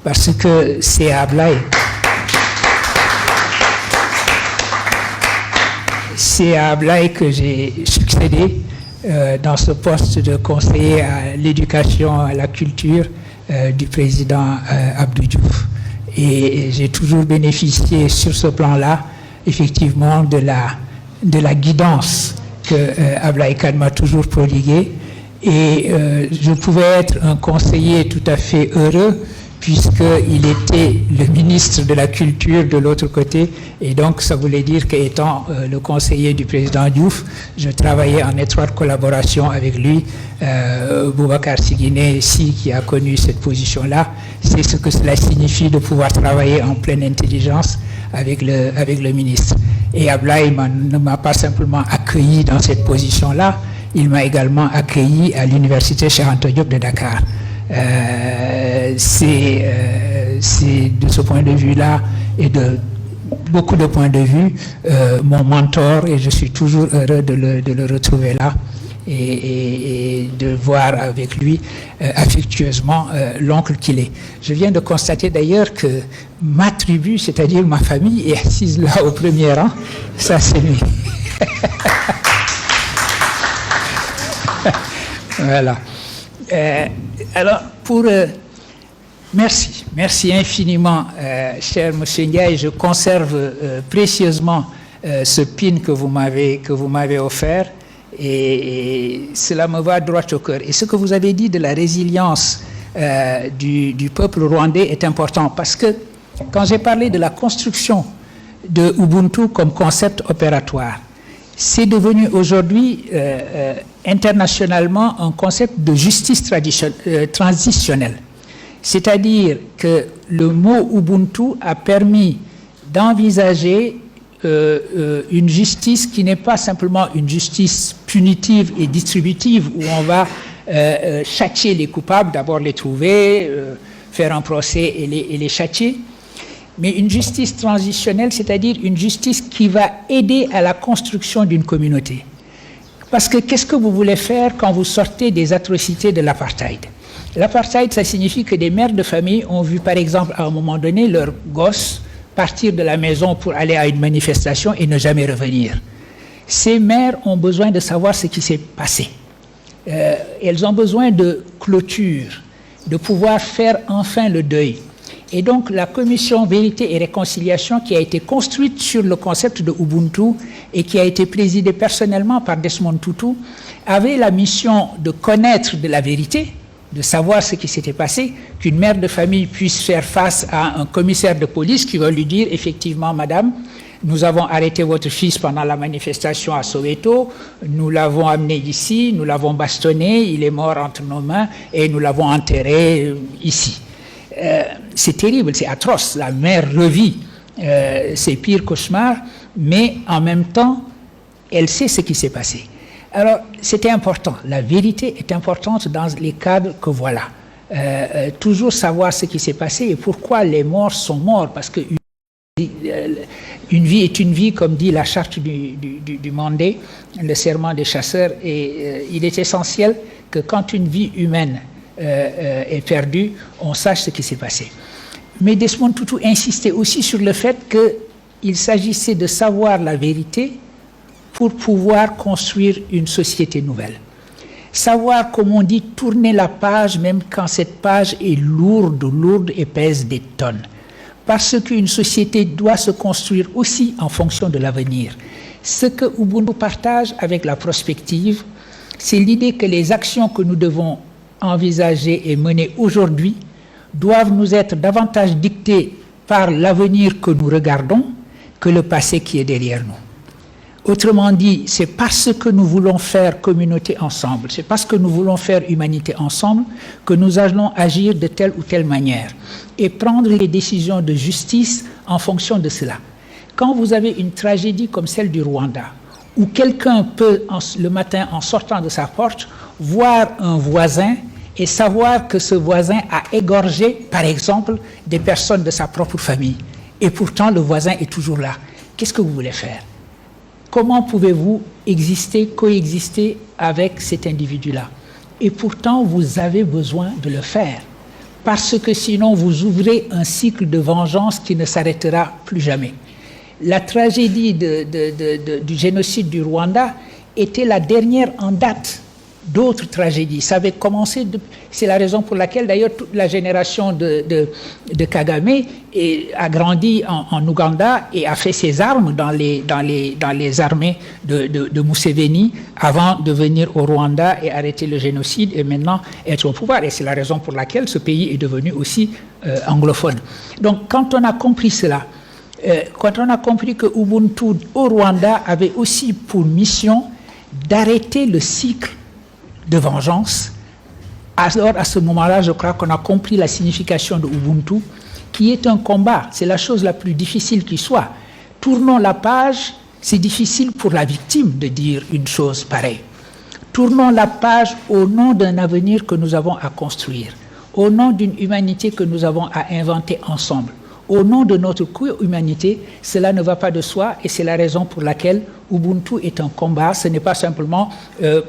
E: Parce que c'est à Ablaye. C'est à Ablaye que j'ai succédé dans ce poste de conseiller à l'éducation, à la culture du président Abdou Diouf. Et j'ai toujours bénéficié sur ce plan-là, effectivement, de la guidance que Ablaye Kane m'a toujours prodiguée. Et je pouvais être un conseiller tout à fait heureux puisqu'il était le ministre de la Culture de l'autre côté. Et donc, ça voulait dire qu'étant le conseiller du président Diouf, je travaillais en étroite collaboration avec lui. Boubacar Siguiné, qui a connu cette position-là, c'est ce que cela signifie de pouvoir travailler en pleine intelligence avec le ministre. Et Ablaye ne m'a pas simplement accueilli dans cette position-là, il m'a également accueilli à l'université Cheikh Anta Diop de Dakar. C'est de ce point de vue-là et de beaucoup de points de vue mon mentor, et je suis toujours heureux de le retrouver là. et de voir avec lui affectueusement l'oncle qu'il est. Je viens de constater d'ailleurs que ma tribu, c'est-à-dire ma famille, est assise là au premier rang. Ça, c'est lui. Voilà. Alors, merci infiniment, cher Monsieur Ndiaye. Je conserve précieusement ce pin que vous m'avez offert et cela me va droit au cœur. Et ce que vous avez dit de la résilience du peuple rwandais est important parce que quand j'ai parlé de la construction de Ubuntu comme concept opératoire, c'est devenu aujourd'hui internationalement un concept de justice transitionnelle. C'est-à-dire que le mot Ubuntu a permis d'envisager une justice qui n'est pas simplement une justice punitive et distributive où on va châtier les coupables, d'abord les trouver, faire un procès et les châtier, mais une justice transitionnelle, c'est-à-dire une justice qui va aider à la construction d'une communauté. Parce que qu'est-ce que vous voulez faire quand vous sortez des atrocités de l'apartheid? L'apartheid, ça signifie que des mères de famille ont vu, par exemple, à un moment donné, leurs gosses partir de la maison pour aller à une manifestation et ne jamais revenir. Ces mères ont besoin de savoir ce qui s'est passé. Elles ont besoin de clôture, de pouvoir faire enfin le deuil. Et donc, la commission Vérité et Réconciliation, qui a été construite sur le concept de Ubuntu et qui a été présidée personnellement par Desmond Tutu, avait la mission de connaître de la vérité, de savoir ce qui s'était passé, qu'une mère de famille puisse faire face à un commissaire de police qui va lui dire, effectivement, madame, nous avons arrêté votre fils pendant la manifestation à Soweto, nous l'avons amené ici, nous l'avons bastonné, il est mort entre nos mains et nous l'avons enterré ici. C'est terrible, c'est atroce. La mère revit ses pires cauchemars, mais en même temps, elle sait ce qui s'est passé. Alors, c'était important. La vérité est importante dans les cadres que voilà. Toujours savoir ce qui s'est passé et pourquoi les morts sont morts, parce que une vie est une vie, comme dit la charte du Mandé, le serment des chasseurs, et il est essentiel que quand une vie humaine est perdue, on sache ce qui s'est passé. Mais Desmond Tutu insistait aussi sur le fait qu'il s'agissait de savoir la vérité pour pouvoir construire une société nouvelle. Savoir, comme on dit, tourner la page même quand cette page est lourde et pèse des tonnes. Parce qu'une société doit se construire aussi en fonction de l'avenir. Ce que Ubuntu partage avec la prospective, c'est l'idée que les actions que nous devons envisager et mener aujourd'hui doivent nous être davantage dictées par l'avenir que nous regardons que le passé qui est derrière nous. Autrement dit, c'est parce que nous voulons faire communauté ensemble, c'est parce que nous voulons faire humanité ensemble que nous allons agir de telle ou telle manière et prendre les décisions de justice en fonction de cela. Quand vous avez une tragédie comme celle du Rwanda, où quelqu'un peut, le matin, en sortant de sa porte, voir un voisin et savoir que ce voisin a égorgé, par exemple, des personnes de sa propre famille, et pourtant le voisin est toujours là. Qu'est-ce que vous voulez faire? Comment pouvez-vous coexister avec cet individu-là? Et pourtant, vous avez besoin de le faire, parce que sinon, vous ouvrez un cycle de vengeance qui ne s'arrêtera plus jamais. La tragédie du génocide du Rwanda était la dernière en date d'autres tragédies. Ça avait commencé, c'est la raison pour laquelle d'ailleurs toute la génération de Kagame a grandi en Ouganda et a fait ses armes dans les armées de Museveni avant de venir au Rwanda et arrêter le génocide et maintenant être au pouvoir. Et c'est la raison pour laquelle ce pays est devenu aussi anglophone. Donc quand on a compris cela, quand on a compris que Ubuntu au Rwanda avait aussi pour mission d'arrêter le cycle de vengeance, alors à ce moment-là, je crois qu'on a compris la signification de Ubuntu, qui est un combat. C'est la chose la plus difficile qui soit. Tournons la page, c'est difficile pour la victime de dire une chose pareille. Tournons la page au nom d'un avenir que nous avons à construire, au nom d'une humanité que nous avons à inventer ensemble, au nom de notre co-humanité, cela ne va pas de soi et c'est la raison pour laquelle Ubuntu est un combat. Ce n'est pas simplement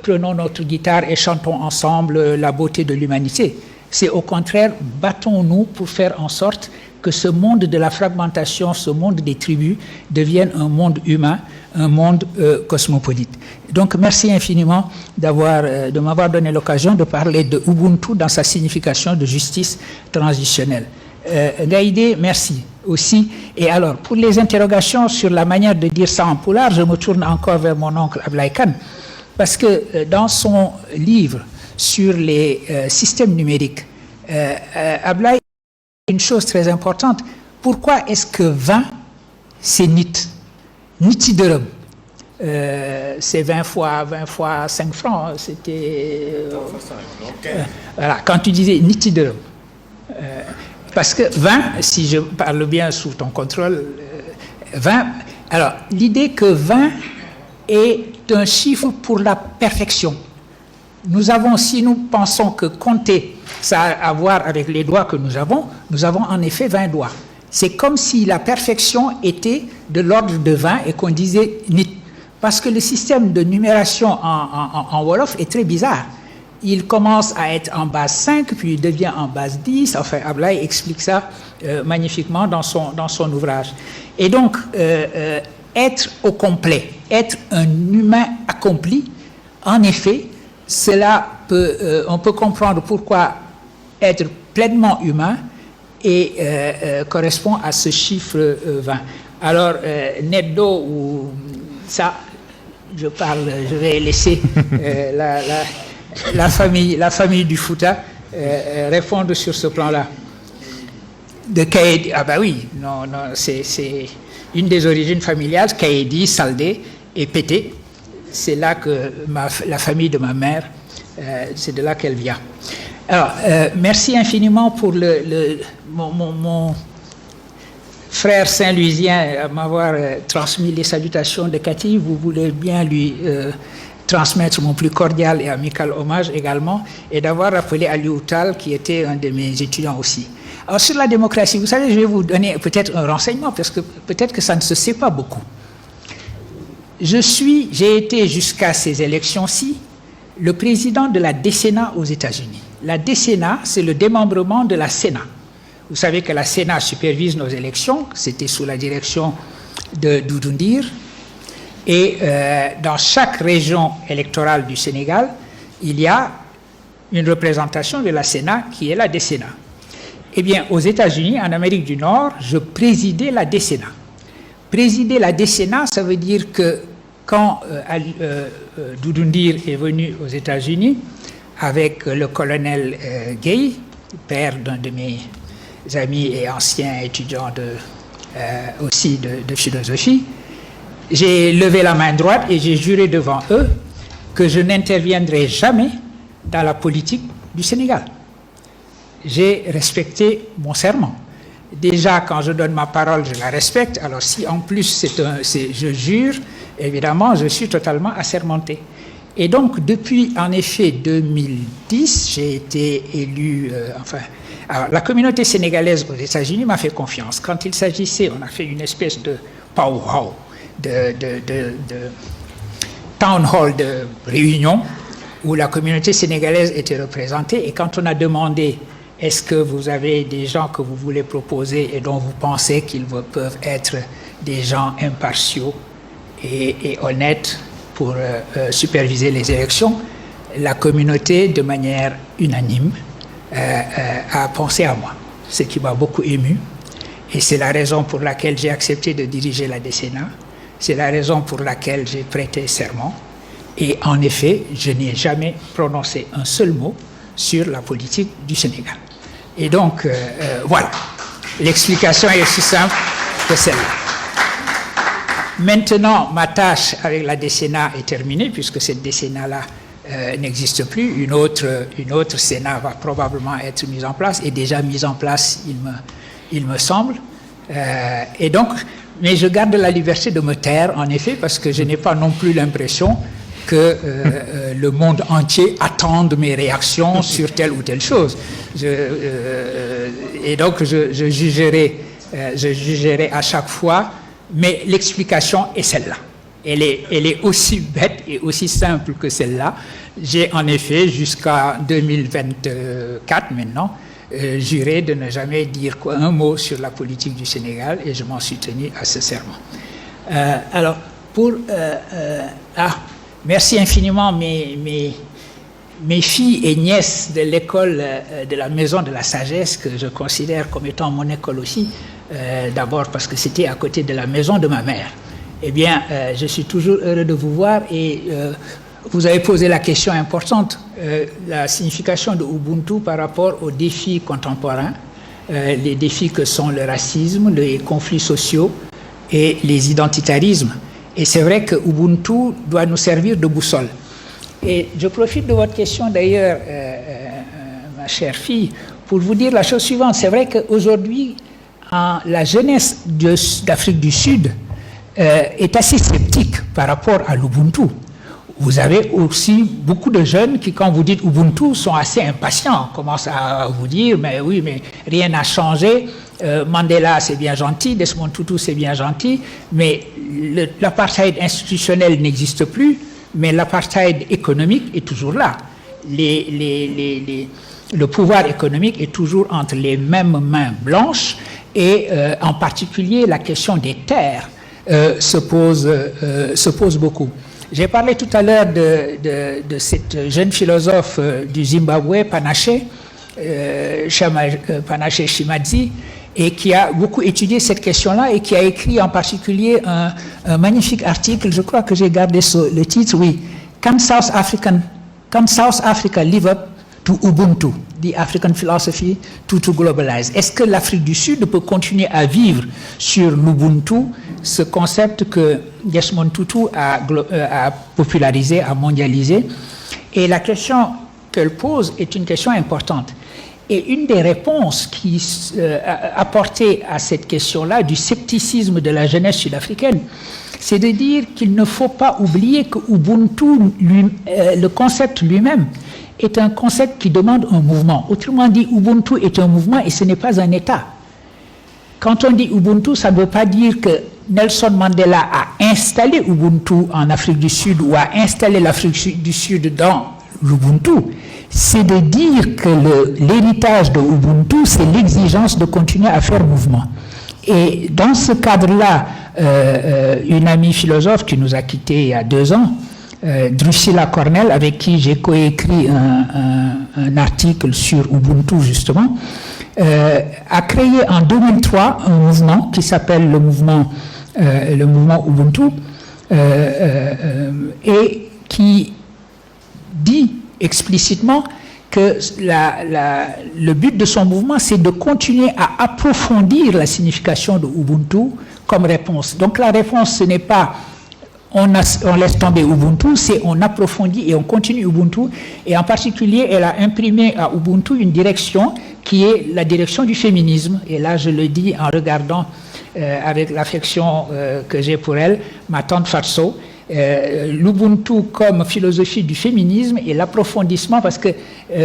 E: prenons notre guitare et chantons ensemble la beauté de l'humanité. C'est au contraire, battons-nous pour faire en sorte que ce monde de la fragmentation, ce monde des tribus, devienne un monde humain, un monde cosmopolite. Donc, merci infiniment de m'avoir donné l'occasion de parler de Ubuntu dans sa signification de justice transitionnelle. Gaïdé, merci aussi. Et alors, pour les interrogations sur la manière de dire ça en poulard, je me tourne encore vers mon oncle Ablaye Kane, parce que dans son livre sur les systèmes numériques, Ablaye, une chose très importante, pourquoi est-ce que 20, c'est NIT? Niti dërëm, c'est 20 fois 5 francs, c'était... voilà, quand tu disais Niti dërëm, parce que 20, si je parle bien sous ton contrôle, 20, alors l'idée que 20 est un chiffre pour la perfection. Nous avons, si nous pensons que compter, ça a à voir avec les doigts que nous avons en effet 20 doigts. C'est comme si la perfection était de l'ordre de 20 et qu'on disait nit. Parce que le système de numération en Wolof est très bizarre. Il commence à être en base 5, puis il devient en base 10. Enfin, Ablaye explique ça magnifiquement dans son ouvrage. Et donc, être au complet, être un humain accompli, en effet, on peut comprendre pourquoi être pleinement humain et correspond à ce chiffre 20. Alors, Neddo, ou ça, je vais laisser la famille du Fouta répondre sur ce plan-là. De Kaedi, ah bah oui, non, c'est une des origines familiales, Kaedi, Saldé et Pété. C'est là que la famille de ma mère, c'est de là qu'elle vient. Alors, merci infiniment pour mon frère saint-louisien m'avoir transmis les salutations de Cathy. Vous voulez bien lui transmettre mon plus cordial et amical hommage également, et d'avoir rappelé Aliou Tal, qui était un de mes étudiants aussi. Alors, sur la démocratie, vous savez, je vais vous donner peut-être un renseignement, parce que peut-être que ça ne se sait pas beaucoup. J'ai été jusqu'à ces élections-ci le président de la Décena aux États-Unis. La Décena, c'est le démembrement de la Sénat. Vous savez que la Sénat supervise nos élections, c'était sous la direction de Doudou Ndir. Et dans chaque région électorale du Sénégal, il y a une représentation de la Sénat qui est la Décena. Eh bien, aux États-Unis, en Amérique du Nord, je présidais la Décena. Présider la Décena, ça veut dire que quand Doudou Ndir est venu aux États-Unis avec le colonel Gay, père d'un de mes amis et ancien étudiant aussi de philosophie, j'ai levé la main droite et j'ai juré devant eux que je n'interviendrai jamais dans la politique du Sénégal. J'ai respecté mon serment. Déjà, quand je donne ma parole, je la respecte. Alors, si en plus je jure, évidemment, je suis totalement assermenté. Et donc, depuis, en effet, 2010, j'ai été élu... alors, la communauté sénégalaise aux États-Unis m'a fait confiance. Quand il s'agissait, on a fait une espèce de powwow, de town hall de réunion, où la communauté sénégalaise était représentée. Et quand on a demandé... Est-ce que vous avez des gens que vous voulez proposer et dont vous pensez qu'ils peuvent être des gens impartiaux et honnêtes pour superviser les élections? La communauté, de manière unanime, a pensé à moi, ce qui m'a beaucoup ému. Et c'est la raison pour laquelle j'ai accepté de diriger la Décena. C'est la raison pour laquelle j'ai prêté serment. Et en effet, je n'ai jamais prononcé un seul mot sur la politique du Sénégal. Et donc, voilà, l'explication est aussi simple que celle-là. Maintenant, ma tâche avec la Décena est terminée, puisque cette Décena-là n'existe plus. Une autre Sénat va probablement être mise en place, et déjà mise en place, il me semble. Et donc, mais je garde la liberté de me taire, en effet, parce que je n'ai pas non plus l'impression que le monde entier attende mes réactions sur telle ou telle chose. Et donc, je jugerai je jugerai à chaque fois, mais l'explication est celle-là. Elle est aussi bête et aussi simple que celle-là. J'ai en effet, jusqu'à 2024 maintenant, juré de ne jamais dire un mot sur la politique du Sénégal et je m'en suis tenu à ce serment. Alors, merci infiniment mes filles et nièces de l'école de la Maison de la Sagesse, que je considère comme étant mon école aussi, d'abord parce que c'était à côté de la maison de ma mère. Eh bien, je suis toujours heureux de vous voir et vous avez posé la question importante, la signification de Ubuntu par rapport aux défis contemporains, les défis que sont le racisme, les conflits sociaux et les identitarismes. Et c'est vrai que Ubuntu doit nous servir de boussole. Et je profite de votre question d'ailleurs, ma chère fille, pour vous dire la chose suivante. C'est vrai qu'aujourd'hui, la jeunesse d'Afrique du Sud est assez sceptique par rapport à l'Ubuntu. Vous avez aussi beaucoup de jeunes qui, quand vous dites Ubuntu, sont assez impatients, commencent à vous dire, mais oui, mais rien n'a changé, Mandela c'est bien gentil, Desmond Tutu c'est bien gentil, mais l'apartheid institutionnel n'existe plus, mais l'apartheid économique est toujours là. Le pouvoir économique est toujours entre les mêmes mains blanches et en particulier la question des terres se pose beaucoup. J'ai parlé tout à l'heure de cette jeune philosophe du Zimbabwe, Panache Shimadzi, et qui a beaucoup étudié cette question-là et qui a écrit en particulier un magnifique article, je crois que j'ai gardé le titre, oui, Can South Africa live up to Ubuntu, the African philosophy to globalize? Est-ce que l'Afrique du Sud peut continuer à vivre sur l'Ubuntu, ce concept que Desmond Tutu a popularisé, a mondialisé? Et la question qu'elle pose est une question importante. Et une des réponses qui apportées à cette question-là, du scepticisme de la jeunesse sud-africaine, c'est de dire qu'il ne faut pas oublier que Ubuntu, le concept lui-même, est un concept qui demande un mouvement. Autrement dit, Ubuntu est un mouvement et ce n'est pas un État. Quand on dit Ubuntu, ça ne veut pas dire que Nelson Mandela a installé Ubuntu en Afrique du Sud ou a installé l'Afrique du Sud dans l'Ubuntu. C'est de dire que l'héritage de Ubuntu, c'est l'exigence de continuer à faire mouvement. Et dans ce cadre-là, une amie philosophe qui nous a quittés il y a 2 ans, Drusilla Cornell, avec qui j'ai coécrit un article sur Ubuntu justement, a créé en 2003 un mouvement qui s'appelle le mouvement Ubuntu et qui dit explicitement que le but de son mouvement, c'est de continuer à approfondir la signification de Ubuntu comme réponse. Donc la réponse, ce n'est pas on laisse tomber Ubuntu, c'est on approfondit et on continue Ubuntu. Et en particulier, elle a imprimé à Ubuntu une direction qui est la direction du féminisme. Et là, je le dis en regardant avec l'affection que j'ai pour elle, ma tante Fatso, l'Ubuntu comme philosophie du féminisme et l'approfondissement, parce que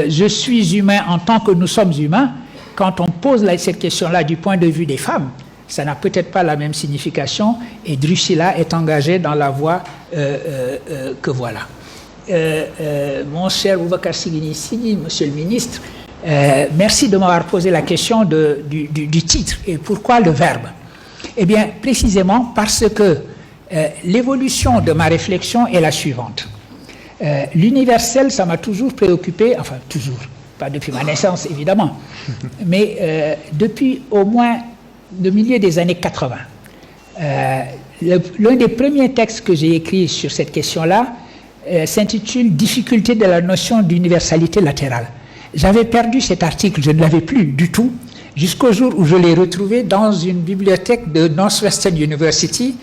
E: je suis humain en tant que nous sommes humains. Quand on pose cette question-là du point de vue des femmes, ça n'a peut-être pas la même signification, et Drusilla est engagée dans la voie que voilà. Mon cher Boubacar Sigini, monsieur le ministre, merci de m'avoir posé la question du titre, et pourquoi le verbe? Eh bien, précisément parce que l'évolution de ma réflexion est la suivante. L'universel, ça m'a toujours préoccupé, enfin toujours, pas depuis ma naissance évidemment, mais depuis au moins le milieu des années 80. L'un des premiers textes que j'ai écrits sur cette question-là s'intitule « Difficulté de la notion d'universalité latérale ». J'avais perdu cet article, je ne l'avais plus du tout, jusqu'au jour où je l'ai retrouvé dans une bibliothèque de Northwestern University,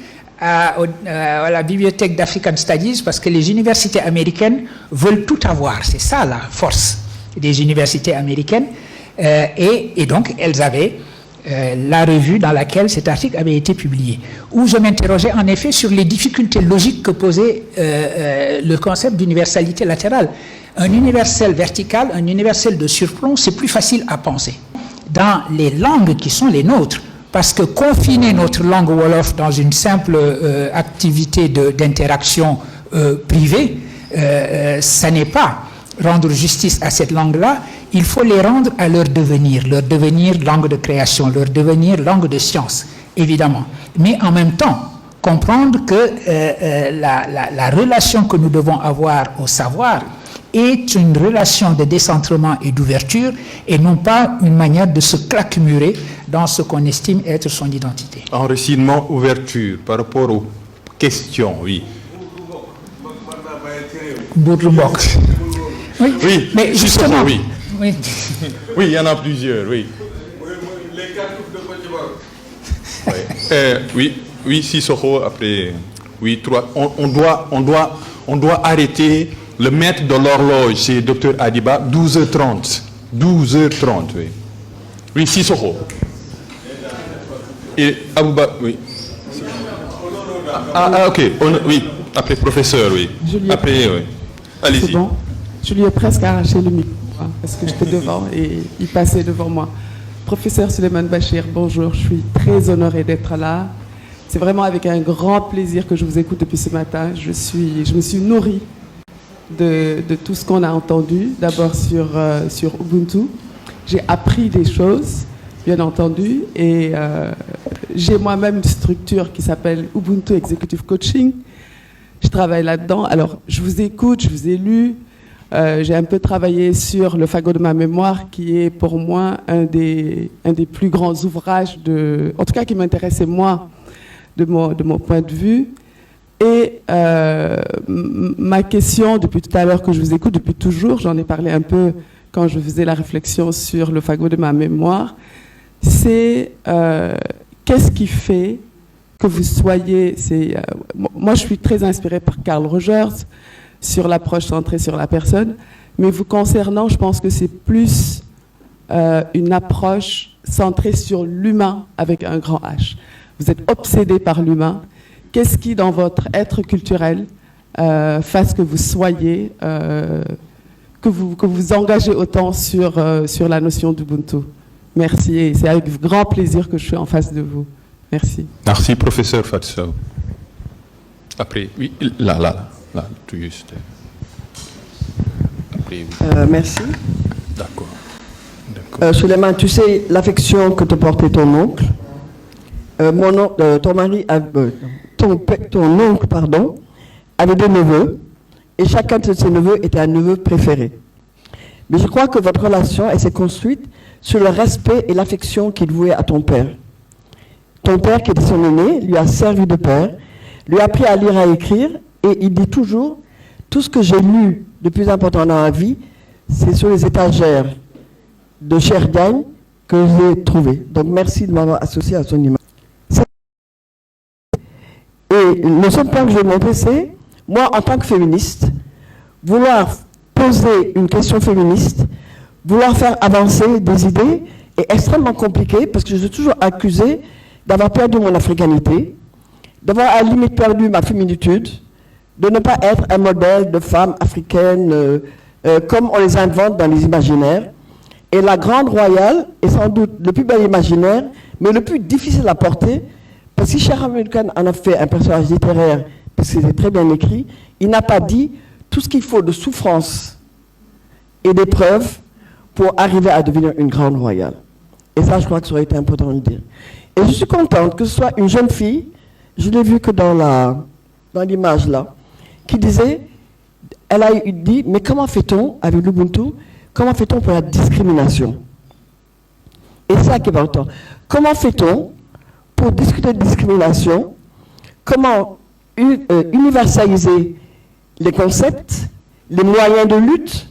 E: à la bibliothèque d'African Studies, parce que les universités américaines veulent tout avoir. C'est ça la force des universités américaines. Et donc, elles avaient la revue dans laquelle cet article avait été publié, où je m'interrogeais en effet sur les difficultés logiques que posait le concept d'universalité latérale. Un universel vertical, un universel de surplomb, c'est plus facile à penser. Dans les langues qui sont les nôtres, parce que confiner notre langue Wolof dans une simple activité d'interaction privée, ça n'est pas rendre justice à cette langue-là. Il faut les rendre à leur devenir langue de création, leur devenir langue de science, évidemment. Mais en même temps, comprendre que la relation que nous devons avoir au savoir est une relation de décentrement et d'ouverture et non pas une manière de se claquemurer dans ce qu'on estime être son identité.
D: Enracinement, ouverture, par rapport aux questions, oui.
E: Oui,
D: oui,
E: mais justement,
D: oui.
E: Oui.
D: Oui, il y en a plusieurs, oui. Oui, Sissoko, après, oui, 3. On doit arrêter le maître de l'horloge, c'est Dr Adiba, 12h30. 12h30, oui. Oui, Sissoko. Et Abouba, oui. Ok, oui, après professeur, oui. Après, oui. Allez-y.
M: Bon. Je lui ai presque arraché le micro, hein, parce que j'étais devant et il passait devant moi. Professeur Souleymane Bachir, bonjour, je suis très honorée d'être là. C'est vraiment avec un grand plaisir que je vous écoute depuis ce matin. Je me suis nourrie de tout ce qu'on a entendu, d'abord sur Ubuntu. J'ai appris des choses, bien entendu, et j'ai moi-même une structure qui s'appelle Ubuntu Executive Coaching. Je travaille là-dedans. Alors, je vous écoute, je vous ai lu. J'ai un peu travaillé sur le fagot de ma mémoire, qui est pour moi un des plus grands ouvrages, en tout cas qui m'intéressait moi, de mon point de vue. Et ma question, depuis tout à l'heure que je vous écoute, depuis toujours, j'en ai parlé un peu quand je faisais la réflexion sur le fagot de ma mémoire, c'est qu'est-ce qui fait que vous soyez... moi, je suis très inspirée par Carl Rogers, sur l'approche centrée sur la personne, mais vous concernant, je pense que c'est plus une approche centrée sur l'humain avec un grand H. Vous êtes obsédé par l'humain. Qu'est-ce qui, dans votre être culturel, fasse que vous soyez, que vous engagez autant sur la notion d'Ubuntu? Merci, et c'est avec grand plaisir que je suis en face de vous. Merci.
D: Merci, professeur Fatsou. Après, oui, là, tout juste. Après, oui.
N: Merci.
D: D'accord.
N: Souleymane, tu sais l'affection que te portait ton oncle. Ton mari, ton oncle, pardon, avait des neveux, et chacun de ses neveux était un neveu préféré. Mais je crois que votre relation, elle s'est construite sur le respect et l'affection qu'il vouait à ton père. Ton père, qui était son aîné, lui a servi de père, lui a appris à lire, à écrire, et il dit toujours, tout ce que j'ai lu de plus important dans ma vie, c'est sur les étagères de Cherdiagne que j'ai trouvé. Donc merci de m'avoir associé à son image. Et le seul point que je vais montrer, c'est, moi, en tant que féministe, vouloir poser une question féministe, vouloir faire avancer des idées est extrêmement compliqué, parce que je suis toujours accusée d'avoir perdu mon africanité, d'avoir à la limite perdu ma féminitude, de ne pas être un modèle de femme africaine comme on les invente dans les imaginaires. Et la Grande Royale est sans doute le plus bel imaginaire, mais le plus difficile à porter, parce que Cheikh Ahmed Khan en a fait un personnage littéraire, parce que c'est très bien écrit, il n'a pas dit tout ce qu'il faut de souffrance et d'épreuves pour arriver à devenir une Grande Royale. Et ça, je crois que ça aurait été important de le dire. Et je suis contente que ce soit une jeune fille, je l'ai vu que dans l'image là, qui disait, elle a dit, mais comment fait-on avec l'Ubuntu, comment fait-on pour la discrimination? Et c'est ça qui est important. Comment fait-on pour discuter de discrimination? Comment universaliser les concepts, les moyens de lutte,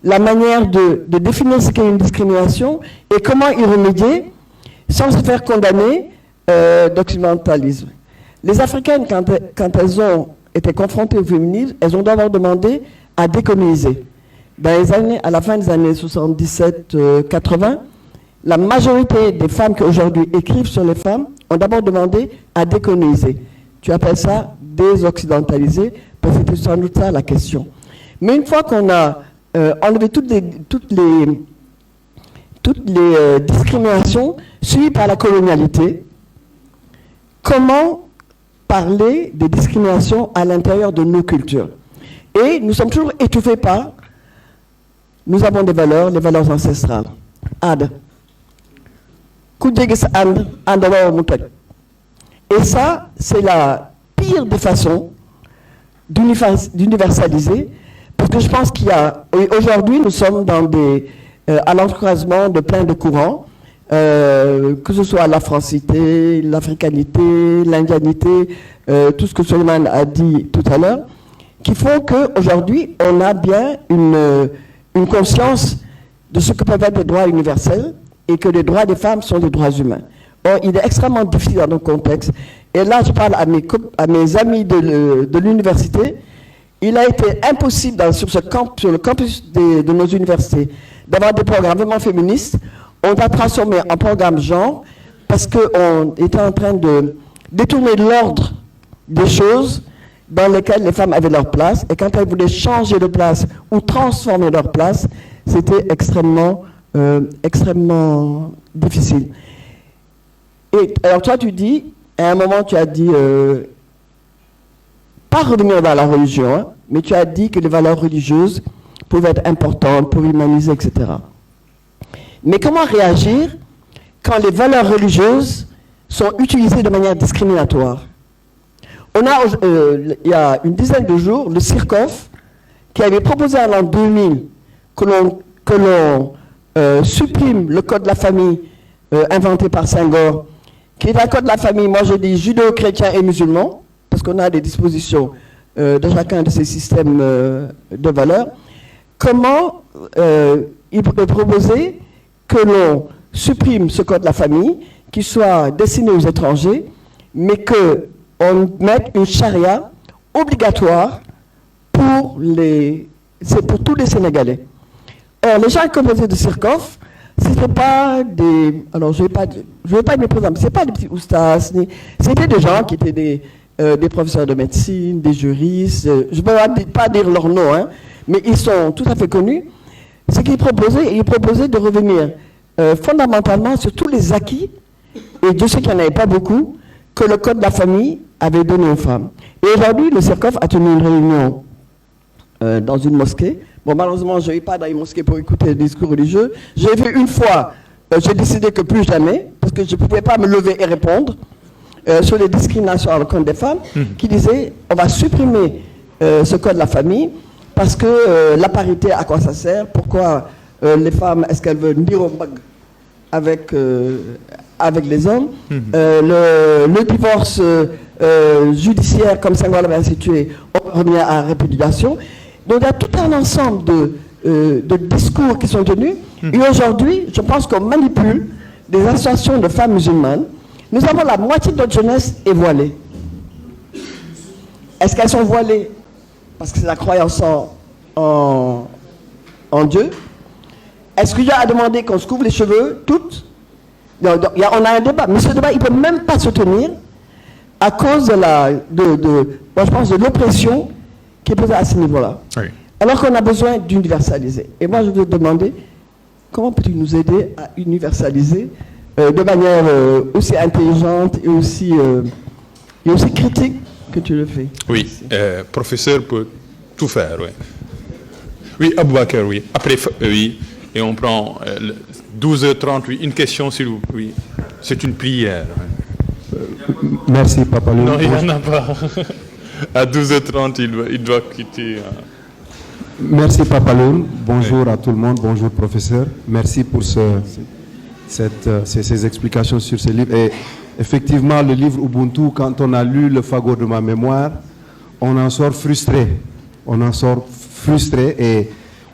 N: la manière de définir ce qu'est une discrimination et comment y remédier sans se faire condamner d'occidentalisme. Les Africaines, quand elles ont été confrontées au féminisme, elles ont d'abord demandé à décoloniser. À la fin des années 77-80, la majorité des femmes qui aujourd'hui écrivent sur les femmes ont d'abord demandé à décoloniser. Tu appelles ça désoccidentaliser, parce que c'est sans doute ça la question. Mais une fois qu'on a enlevé tous toutes les discriminations suivies par la colonialité, comment parler des discriminations à l'intérieur de nos cultures? Et nous sommes toujours étouffés par, nous avons des valeurs, les valeurs ancestrales. Ad. Et ça, c'est la pire des façons d'universaliser, parce que je pense qu'il y a, aujourd'hui, nous sommes dans à l'encroisement de plein de courants, que ce soit la francité, l'africanité, l'indianité, tout ce que Suleiman a dit tout à l'heure, qui font qu'aujourd'hui, on a bien une conscience de ce que peuvent être les droits universels et que les droits des femmes sont des droits humains. Or, il est extrêmement difficile dans nos contextes. Et là, je parle à mes amis de l'université. Il a été impossible sur le campus de nos universités d'avoir des programmes vraiment féministes. On a transformé en programme genre parce qu'on était en train de détourner l'ordre des choses dans lesquelles les femmes avaient leur place. Et quand elles voulaient changer de place ou transformer leur place, c'était extrêmement difficile. Et alors toi, tu dis, à un moment, tu as dit, pas revenir dans la religion, hein, mais tu as dit que les valeurs religieuses pouvaient être importantes pour humaniser, etc. Mais comment réagir quand les valeurs religieuses sont utilisées de manière discriminatoire? On a, il y a une dizaine de jours, le CIRCOF, qui avait proposé en l'an 2000 que l'on supprime le code de la famille inventé par Senghor, qui est un code de la famille, moi je dis judéo-chrétien et musulman, parce qu'on a des dispositions de chacun de ces systèmes de valeurs. Comment il proposait que l'on supprime ce code de la famille, qui soit destiné aux étrangers, mais qu'on mette une charia obligatoire pour tous les Sénégalais. Alors, les gens qui composaient de CIRCOF, c'était pas des... Alors, je vais pas les présenter, c'est pas des petits oustas, c'était des gens qui étaient des professeurs de médecine, des juristes, je ne peux pas dire leur nom, hein, mais ils sont tout à fait connus. Ce qu'ils proposaient, ils proposaient de revenir fondamentalement sur tous les acquis, et Dieu sait qu'il n'y en avait pas beaucoup, que le code de la famille avait donné aux femmes. Et aujourd'hui, le CIRCOF a tenu une réunion dans une mosquée. Bon, malheureusement, je ne vais pas dans les mosquées pour écouter les discours religieux. J'ai vu une fois, j'ai décidé que plus jamais, parce que je ne pouvais pas me lever et répondre sur les discriminations à l'encontre des femmes, qui disaient on va supprimer ce code de la famille, parce que la parité, à quoi ça sert? Pourquoi les femmes, est-ce qu'elles veulent dire au bag avec les hommes? Le divorce judiciaire, comme Senghor l'avait institué, on revient à la répudiation. Donc il y a tout un ensemble de discours qui sont tenus. Et aujourd'hui, je pense qu'on manipule des associations de femmes musulmanes. Nous avons la moitié de notre jeunesse est voilée. Est-ce qu'elles sont voilées parce que c'est la croyance en Dieu? Est-ce qu'il y a à demander qu'on se couvre les cheveux, toutes? On a un débat, mais ce débat, il ne peut même pas se tenir à cause moi, je pense, de l'oppression qui est posée à ce niveau-là. Oui. Alors qu'on a besoin d'universaliser. Et moi, je veux te demander, comment peux-tu nous aider à universaliser de manière aussi intelligente et aussi critique que tu le fais?
D: Oui, professeur peut tout faire, oui. Oui, Aboubakar, oui. Après, oui. Et on prend 12h30, oui. Une question, s'il vous plaît. Oui. C'est une prière.
O: Merci, Papa Lou.
D: Non, il n'y en a pas. À 12h30, il doit quitter.
O: Merci, Papa Lou. Bonjour à tout le monde. Bonjour, professeur. Merci pour ces explications sur ce livre. Et effectivement, le livre Ubuntu, quand on a lu le fagot de ma mémoire, on en sort frustré. On en sort frustré et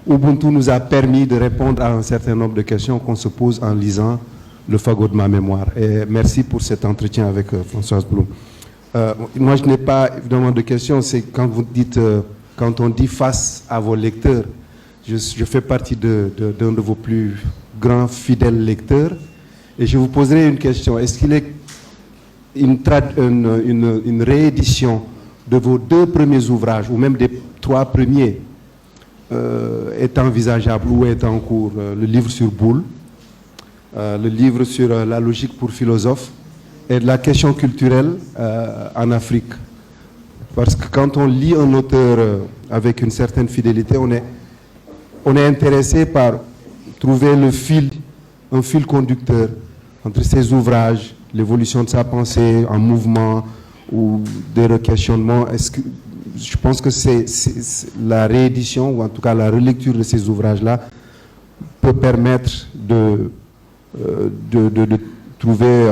O: Ubuntu nous a permis de répondre à un certain nombre de questions qu'on se pose en lisant le fagot de ma mémoire. Et merci pour cet entretien avec Françoise Blum. Moi, je n'ai pas évidemment de questions. C'est quand vous dites, quand on dit face à vos lecteurs, je fais partie d'un de vos plus grands fidèles lecteurs. Et je vous poserai une question. Est-ce qu'il est une réédition de vos 2 premiers ouvrages, ou même des 3 premiers, est envisageable ou est en cours? Le livre sur Boule, le livre sur la logique pour philosophes et la question culturelle en Afrique. Parce que quand on lit un auteur avec une certaine fidélité, on est intéressé par trouver un fil conducteur entre ses ouvrages, l'évolution de sa pensée en mouvement ou des questionnements. Je pense que c'est la réédition, ou en tout cas la relecture de ces ouvrages-là, peut permettre de trouver,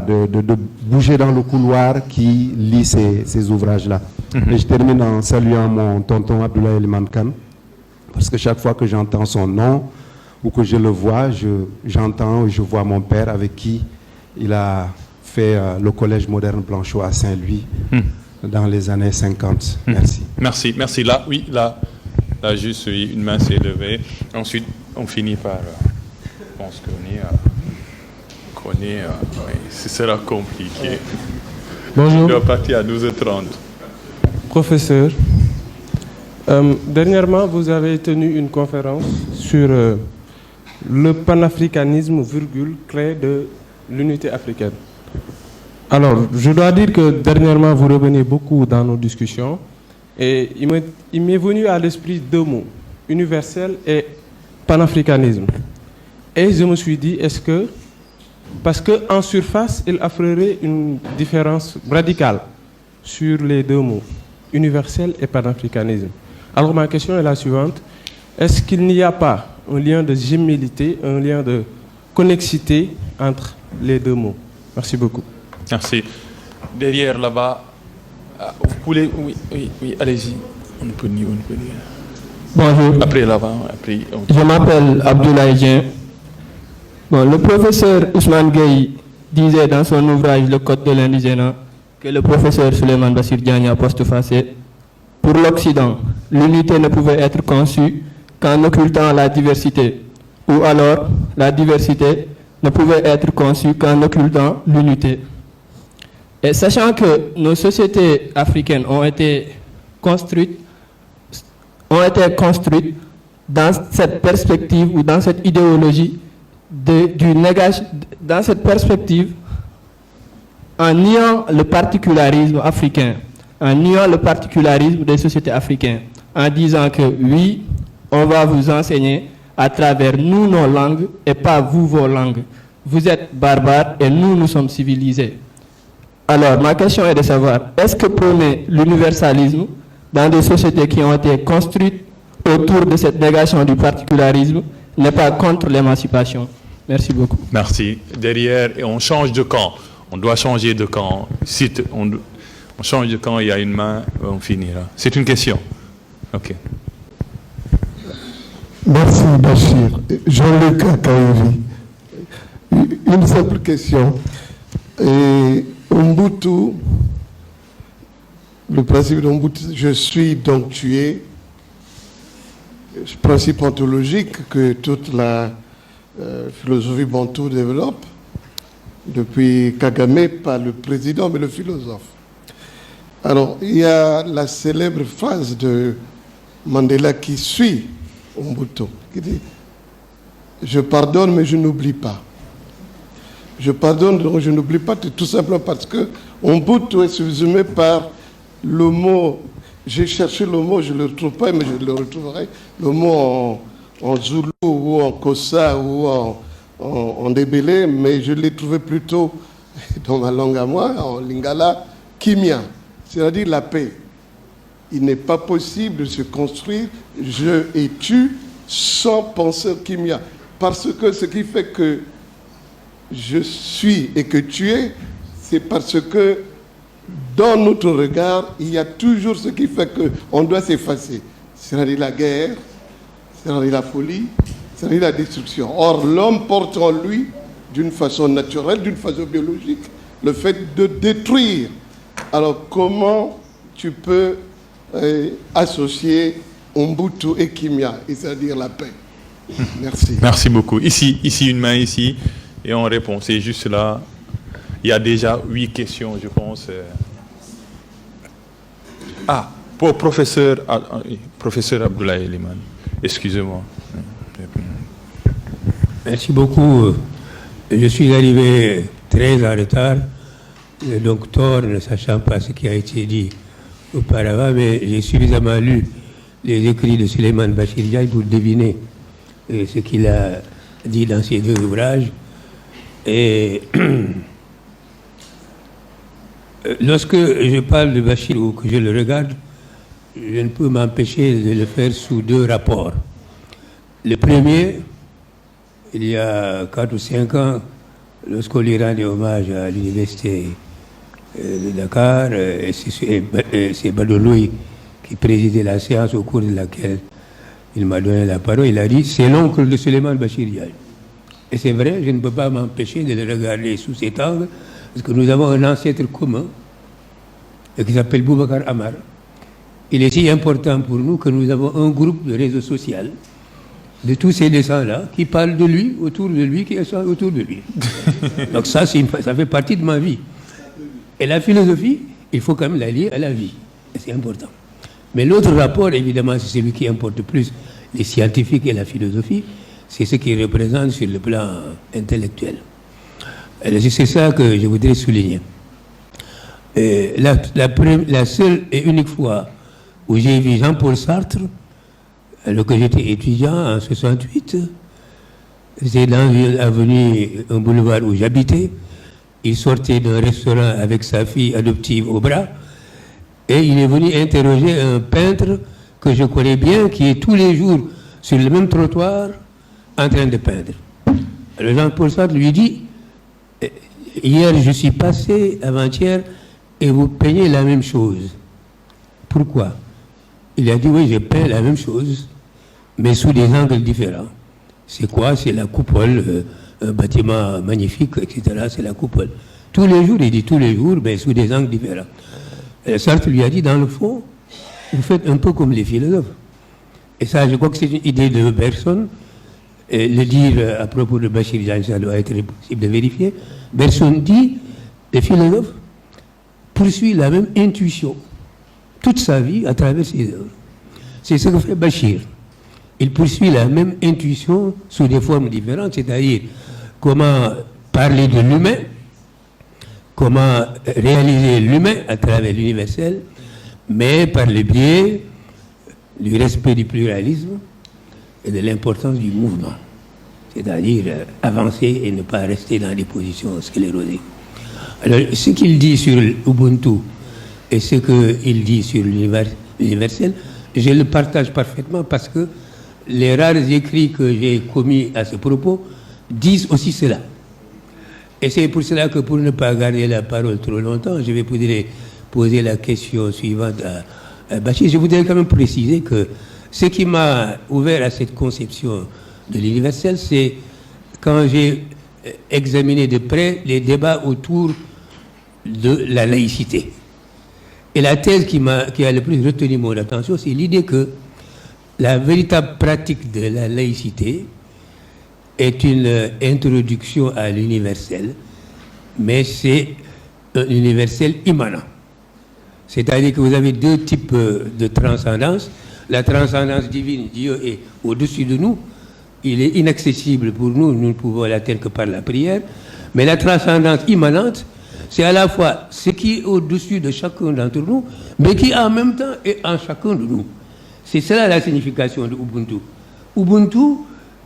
O: de bouger dans le couloir qui lit ces ouvrages-là. Et je termine en saluant mon tonton Abdoulaye Eliman Kane, parce que chaque fois que j'entends son nom ou que je le vois, j'entends et je vois mon père avec qui il a fait le collège moderne Blanchot à Saint-Louis dans les années 50. Merci.
D: Merci. Là, juste une main s'est levée. Ensuite, on finit par... je pense ce sera compliqué.
P: Bonjour.
D: On doit partir à 12h30.
P: Professeur, dernièrement, vous avez tenu une conférence sur le panafricanisme, clé de l'unité africaine. Alors, je dois dire que dernièrement, vous revenez beaucoup dans nos discussions et il m'est venu à l'esprit deux mots, universel et panafricanisme. Et je me suis dit, parce qu'en surface, il affleurait une différence radicale sur les deux mots, universel et panafricanisme. Alors ma question est la suivante, est-ce qu'il n'y a pas un lien de gémellité, un lien de connexité entre les deux mots? Merci beaucoup.
D: Merci. Derrière là-bas, vous voulez... Oui, allez-y. On peut dire.
Q: Bonjour.
D: Après là-bas,
Q: Je m'appelle Abdoulaye Dien. Le professeur Ousmane Gueye disait dans son ouvrage Le Code de l'indigénat que le professeur Souleymane Bassir Diagne a postfacé. Pour l'Occident, l'unité ne pouvait être conçue qu'en occultant la diversité, ou alors la diversité ne pouvait être conçue qu'en occultant l'unité. Et sachant que nos sociétés africaines ont été construites dans cette perspective ou dans cette idéologie dans cette perspective, en niant le particularisme africain, en niant le particularisme des sociétés africaines, en disant que oui, on va vous enseigner à travers nous nos langues et pas vous vos langues. Vous êtes barbares et nous sommes civilisés. Alors, ma question est de savoir, est-ce que prôner l'universalisme dans des sociétés qui ont été construites autour de cette négation du particularisme n'est pas contre l'émancipation? Merci beaucoup.
D: Merci. Derrière, et on change de camp. On doit changer de camp. Si on change de camp, il y a une main, on finira. C'est une question. OK.
R: Merci, Bachir. Jean-Luc Akaïri. Une simple question. Et Ubuntu, le principe d'Ubuntu, je suis donc tu es, principe ontologique que toute la philosophie bantou développe, depuis Kagame, pas le président, mais le philosophe. Alors, il y a la célèbre phrase de Mandela qui suit Ubuntu, qui dit « Je pardonne, mais je n'oublie pas ». Je pardonne, donc je n'oublie pas, tout simplement parce que Ubuntu est subsumé par le mot, j'ai cherché le mot, je ne le retrouve pas, mais je le retrouverai, le mot en Zoulou ou en Kossa ou en Débélé, mais je l'ai trouvé plutôt dans ma langue à moi, en Lingala, Kimia, c'est-à-dire la paix. Il n'est pas possible de se construire je et tu sans penseur Kimia, parce que ce qui fait que je suis et que tu es, c'est parce que dans notre regard, il y a toujours ce qui fait qu'on doit s'effacer. C'est-à-dire la guerre, c'est-à-dire la folie, c'est-à-dire la destruction. Or, l'homme porte en lui, d'une façon naturelle, d'une façon biologique, le fait de détruire. Alors, comment tu peux associer Ubuntu et Kimia, c'est-à-dire la paix? Merci.
D: Merci beaucoup. Ici, une main ici, et on répond. C'est juste là. Il y a déjà 8 questions, je pense. Pour professeur Abdoulaye Eliman. Excusez-moi.
S: Merci beaucoup. Je suis arrivé très en retard, donc tort, ne sachant pas ce qui a été dit auparavant, mais j'ai suffisamment lu les écrits de Suleiman Bachir Diaye pour deviner ce qu'il a dit dans ses deux ouvrages. Et lorsque je parle de Bachir ou que je le regarde, je ne peux m'empêcher de le faire sous deux rapports. Le premier, il y a 4 ou 5 ans, lorsqu'on lui rendait hommage à l'université de Dakar, c'est Badoloui qui présidait la séance au cours de laquelle il m'a donné la parole. Il a dit « c'est l'oncle de Suleiman Bachir Diaye ». Et c'est vrai, je ne peux pas m'empêcher de le regarder sous cet angle, parce que nous avons un ancêtre commun qui s'appelle Boubacar Amar. Il est si important pour nous que nous avons un groupe de réseau social de tous ces descendants qui parlent de lui, autour de lui, qui sont autour de lui. Donc ça fait partie de ma vie. Et la philosophie, il faut quand même la lier à la vie. C'est important. Mais l'autre rapport, évidemment, c'est celui qui importe plus les scientifiques et la philosophie, c'est ce qu'ils représentent sur le plan intellectuel. C'est ça que je voudrais souligner. La seule et unique fois où j'ai vu Jean-Paul Sartre, alors que j'étais étudiant en 68, c'était dans une avenue, un boulevard où j'habitais. Il sortait d'un restaurant avec sa fille adoptive au bras et il est venu interroger un peintre que je connais bien, qui est tous les jours sur le même trottoir en train de peindre. Alors Jean-Paul Sartre lui dit « Hier, je suis passé, avant-hier, et vous peignez la même chose. Pourquoi ?» Il a dit « Oui, je peins la même chose, mais sous des angles différents. » C'est quoi? C'est la coupole, un bâtiment magnifique, etc. C'est la coupole. Tous les jours, il dit tous les jours, mais sous des angles différents. Et Sartre lui a dit, dans le fond, vous faites un peu comme les philosophes. Et ça, je crois que c'est une idée de Bergson. Et le dire à propos de Bachir Diaye, ça doit être possible de vérifier. Bergson dit, les philosophes poursuivent la même intuition toute sa vie à travers ses œuvres. C'est ce que fait Bachir. Il poursuit la même intuition sous des formes différentes, c'est-à-dire comment parler de l'humain, comment réaliser l'humain à travers l'universel, mais par le biais du respect du pluralisme et de l'importance du mouvement, c'est-à-dire avancer et ne pas rester dans des positions sclérosées. Alors, ce qu'il dit sur Ubuntu et ce qu'il dit sur l'universel, je le partage parfaitement parce que les rares écrits que j'ai commis à ce propos disent aussi cela. Et c'est pour cela que, pour ne pas garder la parole trop longtemps, je vais poser la question suivante à Bachir. Je voudrais quand même préciser que ce qui m'a ouvert à cette conception de l'universel, c'est quand j'ai examiné de près les débats autour de la laïcité. Et la thèse qui a le plus retenu mon attention, c'est l'idée que la véritable pratique de la laïcité est une introduction à l'universel, mais c'est un universel immanent. C'est-à-dire que vous avez deux types de transcendance. La transcendance divine, Dieu est au-dessus de nous, il est inaccessible pour nous, nous ne pouvons l'atteindre que par la prière, mais la transcendance immanente, c'est à la fois ce qui est au-dessus de chacun d'entre nous, mais qui en même temps est en chacun de nous. C'est cela la signification de Ubuntu. Ubuntu,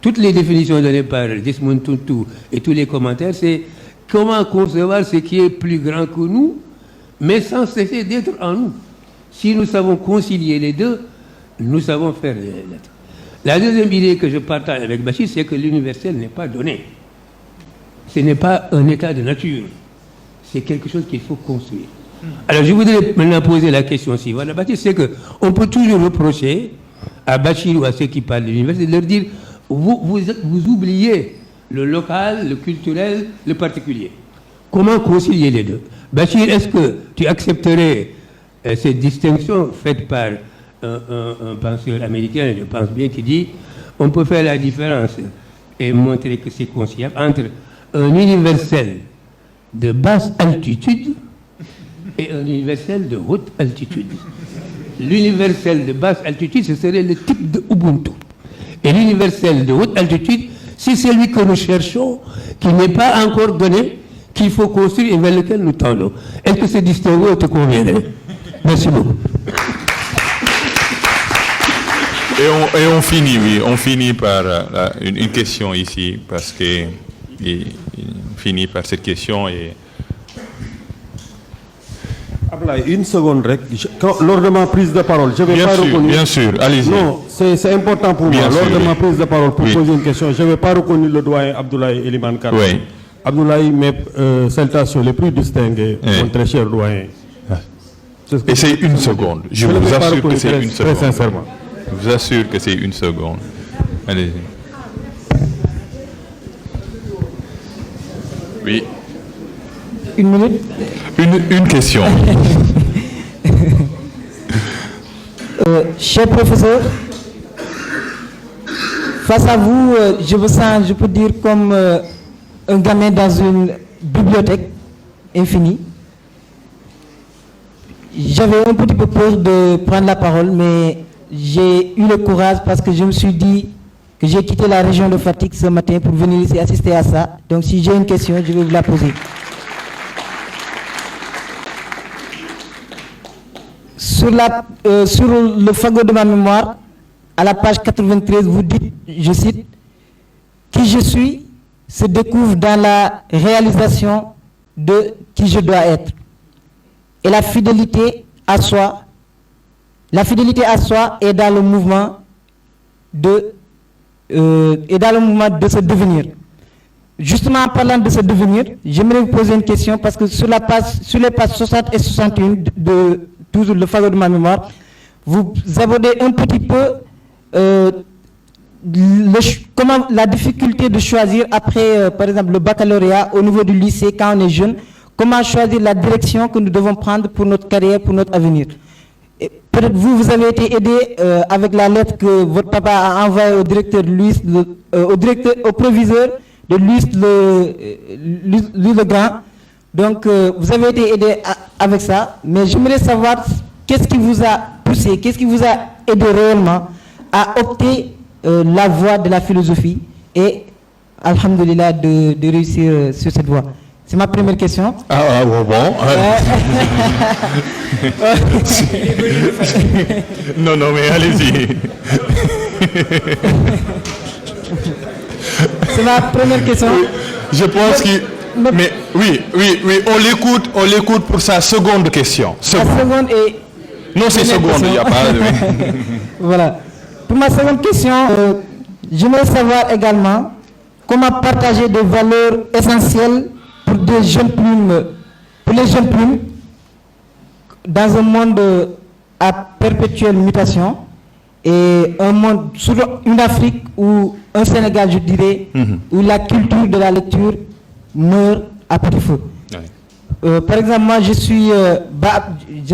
S: toutes les définitions données par Desmond Tutu et tous les commentaires, c'est comment concevoir ce qui est plus grand que nous, mais sans cesser d'être en nous. Si nous savons concilier les deux, nous savons faire les lettres. La deuxième idée que je partage avec Bachir, c'est que l'universel n'est pas donné. Ce n'est pas un état de nature. C'est quelque chose qu'il faut construire. Alors, je voudrais maintenant poser la question suivante à Bachir, c'est qu'on peut toujours reprocher à Bachir ou à ceux qui parlent de l'université de leur dire vous oubliez le local, le culturel, le particulier. Comment concilier les deux? Bachir, est-ce que tu accepterais cette distinction faite par un penseur américain, je pense bien, qui dit on peut faire la différence et montrer que c'est conciliable entre un universel de basse altitude et un universel de haute altitude. L'universel de basse altitude, ce serait le type de Ubuntu. Et l'universel de haute altitude, C'est celui que nous cherchons, qui n'est pas encore donné, qu'il faut construire et vers lequel nous tendons. Est-ce que ce distinguo te conviendrait? Merci beaucoup.
D: Et on finit, oui, on finit par une question ici, parce que on finit par cette question et...
F: Une seconde, lors de ma prise de parole, je vais pas reconnaître...
D: Bien sûr, allez-y.
F: Non, c'est important pour moi. Lors de ma prise de parole, pour poser une question, je n'avais pas reconnu le doyen Abdoulaye Eliman Kane.
D: Oui.
F: Abdoulaye, mes salutations les plus distinguées, mon très cher doyen.
D: Et c'est une seconde. Je vous assure que c'est une seconde.
F: Très sincèrement.
D: Je vous assure que c'est une seconde. Allez-y. Oui.
E: Une minute.
D: Une question.
T: Cher professeur, face à vous, je me sens, je peux dire, comme un gamin dans une bibliothèque infinie. J'avais un petit peu peur de prendre la parole, mais j'ai eu le courage parce que je me suis dit que j'ai quitté la région de Fatick ce matin pour venir ici assister à ça. Donc si j'ai une question, je vais vous la poser. Sur le fagot de ma mémoire, à la page 93, vous dites, je cite, « Qui je suis se découvre dans la réalisation de qui je dois être. Et la fidélité à soi est dans le mouvement de se devenir. » Justement, en parlant de ce devenir, j'aimerais vous poser une question parce que sur les pages 60 et 61 de toujours le fagot de ma mémoire, vous abordez un petit peu comment la difficulté de choisir après, par exemple, le baccalauréat au niveau du lycée quand on est jeune, comment choisir la direction que nous devons prendre pour notre carrière, pour notre avenir. Peut-être vous avez été aidé avec la lettre que votre papa a envoyée au directeur Louis, au proviseur de Louis le Grand. Donc, vous avez été aidé avec ça, mais j'aimerais savoir qu'est-ce qui vous a poussé, qu'est-ce qui vous a aidé réellement à opter la voie de la philosophie et, alhamdoulilah, de réussir sur cette voie. C'est ma première question.
D: Bon. Non, mais allez-y.
T: C'est ma première question.
D: Je pense mais oui, on l'écoute pour sa seconde question.
T: La seconde est...
D: Non, c'est seconde, il n'y a pas de...
T: Voilà. Pour ma seconde question, j'aimerais savoir également comment partager des valeurs essentielles pour les jeunes plumes dans un monde à perpétuelle mutation et un monde, sur une Afrique ou un Sénégal, je dirais, où la culture de la lecture meurt à petit feu. Par exemple, moi, je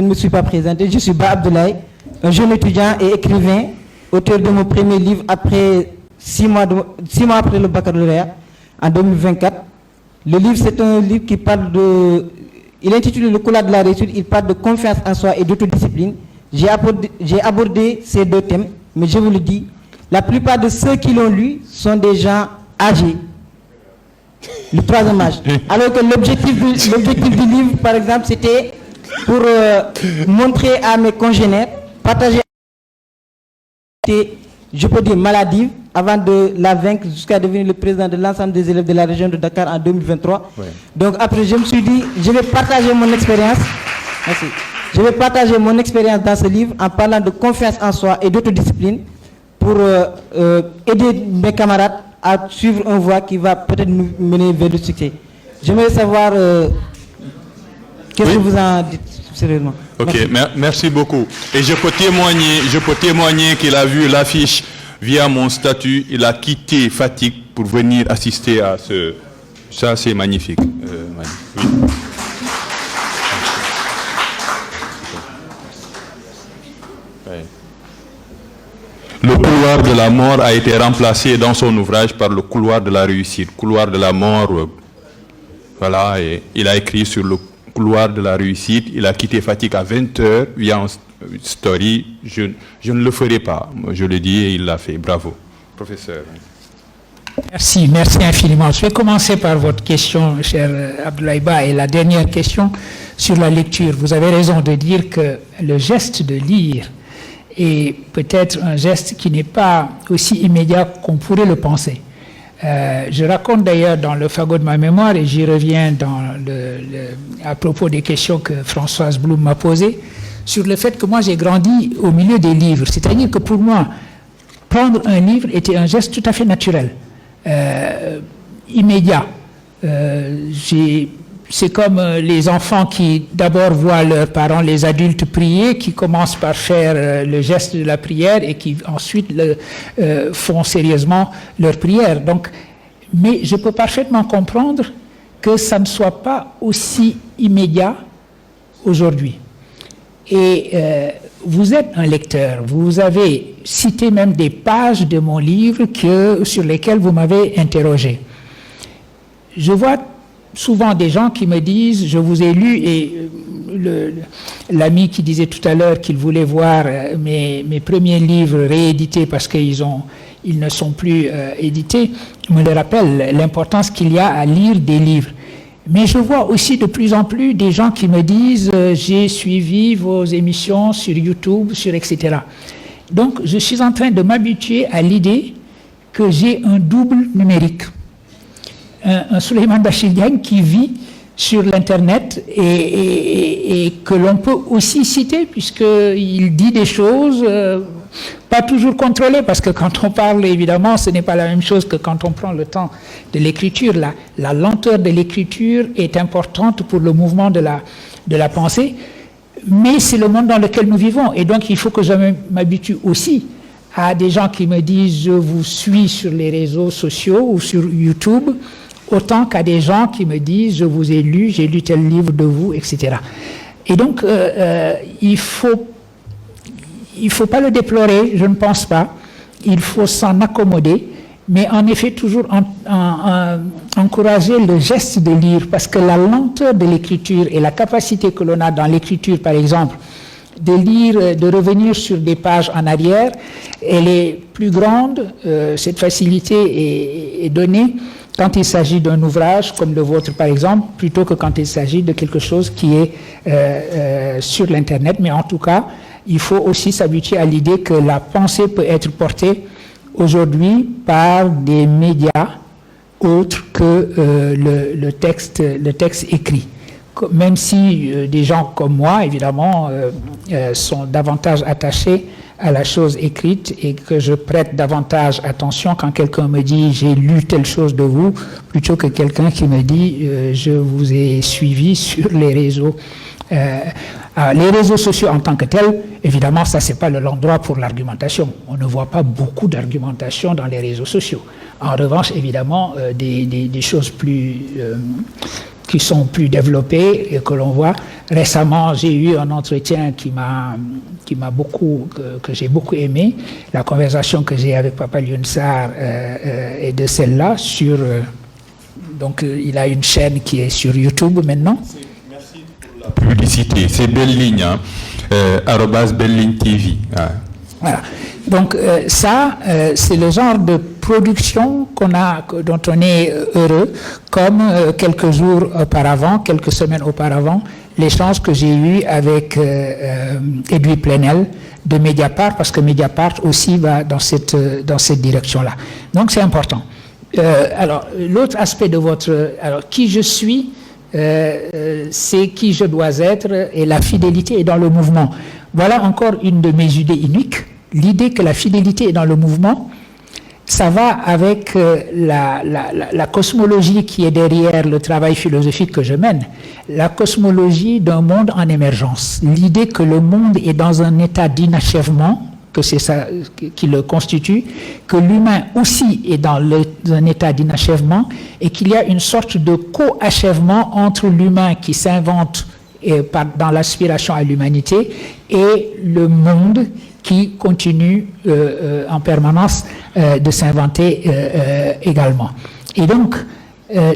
T: ne me suis pas présenté, je suis Ba Abdoulaye, un jeune étudiant et écrivain, auteur de mon premier livre après 6 mois après le baccalauréat, en 2024. Le livre, c'est un livre qui parle il est intitulé Le couloir de la réussite, il parle de confiance en soi et d'autodiscipline. J'ai abordé ces deux thèmes, mais je vous le dis, la plupart de ceux qui l'ont lu sont des gens âgés. Le troisième âge. Alors que l'objectif du livre, par exemple, c'était pour montrer à mes congénères, partager, je peux dire maladive, avant de la vaincre jusqu'à devenir le président de l'ensemble des élèves de la région de Dakar en 2023. Ouais. Donc après, je me suis dit, je vais partager mon expérience. Merci. Je vais partager mon expérience dans ce livre en parlant de confiance en soi et d'autodiscipline pour aider mes camarades à suivre une voie qui va peut-être nous mener vers le succès. J'aimerais savoir qu'est-ce que vous en dites sérieusement.
D: Ok, merci beaucoup. Et je peux témoigner qu'il a vu l'affiche via mon statut. Il a quitté Fatick pour venir assister à ce... Ça, c'est magnifique. Oui. Le couloir de la mort a été remplacé dans son ouvrage par le couloir de la réussite. Couloir de la mort, voilà, et il a écrit sur le couloir de la réussite. Il a quitté Fatick à 20h via un story. Je ne le ferai pas, je le dis et il l'a fait. Bravo, professeur.
E: Merci infiniment. Je vais commencer par votre question, cher Abdoulaye Ba, et la dernière question sur la lecture. Vous avez raison de dire que le geste de lire est peut-être un geste qui n'est pas aussi immédiat qu'on pourrait le penser. Je raconte d'ailleurs dans le fagot de ma mémoire, et j'y reviens à propos des questions que Françoise Blum m'a posées, sur le fait que moi j'ai grandi au milieu des livres. C'est-à-dire que pour moi, prendre un livre était un geste tout à fait naturel, immédiat. C'est comme les enfants qui d'abord voient leurs parents, les adultes prier, qui commencent par faire le geste de la prière et qui ensuite font sérieusement leur prière. Donc, mais je peux parfaitement comprendre que ça ne soit pas aussi immédiat aujourd'hui. Et vous êtes un lecteur, vous avez cité même des pages de mon livre sur lesquelles vous m'avez interrogé. Je vois souvent des gens qui me disent, je vous ai lu, et l'ami qui disait tout à l'heure qu'il voulait voir mes premiers livres réédités parce qu'ils ne sont plus édités, me le rappelle, l'importance qu'il y a à lire des livres. Mais je vois aussi de plus en plus des gens qui me disent j'ai suivi vos émissions sur YouTube, etc. Donc je suis en train de m'habituer à l'idée que j'ai un double numérique. Un Souleymane Bachir Diagne qui vit sur l'Internet et que l'on peut aussi citer puisqu'il dit des choses pas toujours contrôlées, parce que quand on parle, évidemment, ce n'est pas la même chose que quand on prend le temps de l'écriture. La lenteur de l'écriture est importante pour le mouvement de la pensée, mais c'est le monde dans lequel nous vivons. Et donc, il faut que je m'habitue aussi à des gens qui me disent « je vous suis sur les réseaux sociaux ou sur YouTube », autant qu'à des gens qui me disent « je vous ai lu, j'ai lu tel livre de vous », etc. Et donc, il faut pas le déplorer, je ne pense pas. Il faut s'en accommoder, mais en effet toujours encourager le geste de lire, parce que la lenteur de l'écriture et la capacité que l'on a dans l'écriture, par exemple, de lire, de revenir sur des pages en arrière, elle est plus grande, cette facilité est donnée quand il s'agit d'un ouvrage comme le vôtre, par exemple, plutôt que quand il s'agit de quelque chose qui est sur l'Internet. Mais en tout cas, il faut aussi s'habituer à l'idée que la pensée peut être portée aujourd'hui par des médias autres que le texte écrit. Même si des gens comme moi, évidemment, sont davantage attachés à la chose écrite et que je prête davantage attention quand quelqu'un me dit « j'ai lu telle chose de vous » plutôt que quelqu'un qui me dit « je vous ai suivi sur les réseaux ». Les réseaux sociaux en tant que tels, évidemment, ça c'est pas l'endroit pour l'argumentation. On ne voit pas beaucoup d'argumentation dans les réseaux sociaux. En revanche, évidemment, des choses qui sont plus développées et que l'on voit. Récemment, j'ai eu un entretien que j'ai beaucoup aimé. La conversation que j'ai avec Papa Lioune Sarr est de celle-là sur. Donc, il a une chaîne qui est sur YouTube maintenant.
D: Publicité, c'est Belle Ligne, hein? Belle Ligne TV. Ah.
E: Voilà. Donc ça, c'est le genre de production dont on est heureux, comme quelques jours auparavant, quelques semaines auparavant, l'échange que j'ai eu avec Edoui Plenel de Mediapart, parce que Mediapart aussi va dans cette direction-là. Donc c'est important. Alors, l'autre aspect de qui je suis, c'est qui je dois être, et la fidélité est dans le mouvement. Voilà encore une de mes idées uniques. L'idée que la fidélité est dans le mouvement, ça va avec la cosmologie qui est derrière le travail philosophique que je mène. La cosmologie d'un monde en émergence. L'idée que le monde est dans un état d'inachèvement, que c'est ça qui le constitue, que l'humain aussi est dans un état d'inachèvement et qu'il y a une sorte de co-achèvement entre l'humain qui s'invente dans l'aspiration à l'humanité et le monde qui continue en permanence de s'inventer également. Et donc,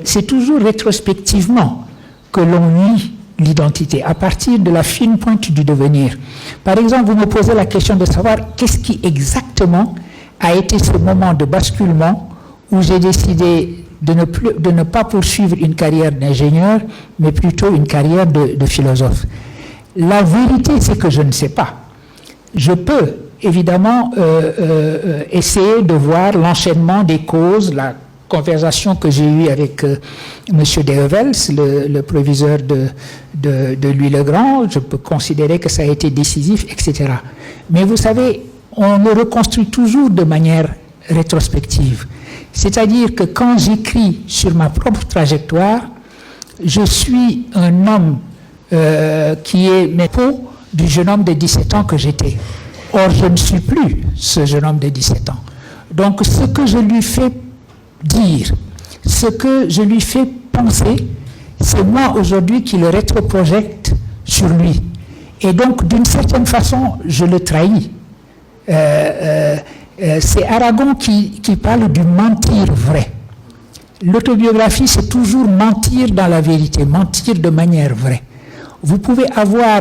E: c'est toujours rétrospectivement que l'on lit l'identité, à partir de la fine pointe du devenir. Par exemple, vous me posez la question de savoir qu'est-ce qui exactement a été ce moment de basculement où j'ai décidé de ne pas poursuivre une carrière d'ingénieur, mais plutôt une carrière de philosophe. La vérité, c'est que je ne sais pas. Je peux évidemment essayer de voir l'enchaînement des causes, la conversation que j'ai eue avec M. Dehevels, le proviseur de Louis-le-Grand. Je peux considérer que ça a été décisif, etc. Mais vous savez, on le reconstruit toujours de manière rétrospective. C'est-à-dire que quand j'écris sur ma propre trajectoire, je suis un homme qui est m'épaule du jeune homme de 17 ans que j'étais. Or, je ne suis plus ce jeune homme de 17 ans. Donc, ce que je lui fais dire, ce que je lui fais penser, c'est moi aujourd'hui qui le rétroprojecte sur lui. Et donc, d'une certaine façon, je le trahis. C'est Aragon qui parle du mentir vrai. L'autobiographie, c'est toujours mentir dans la vérité, mentir de manière vraie. Vous pouvez avoir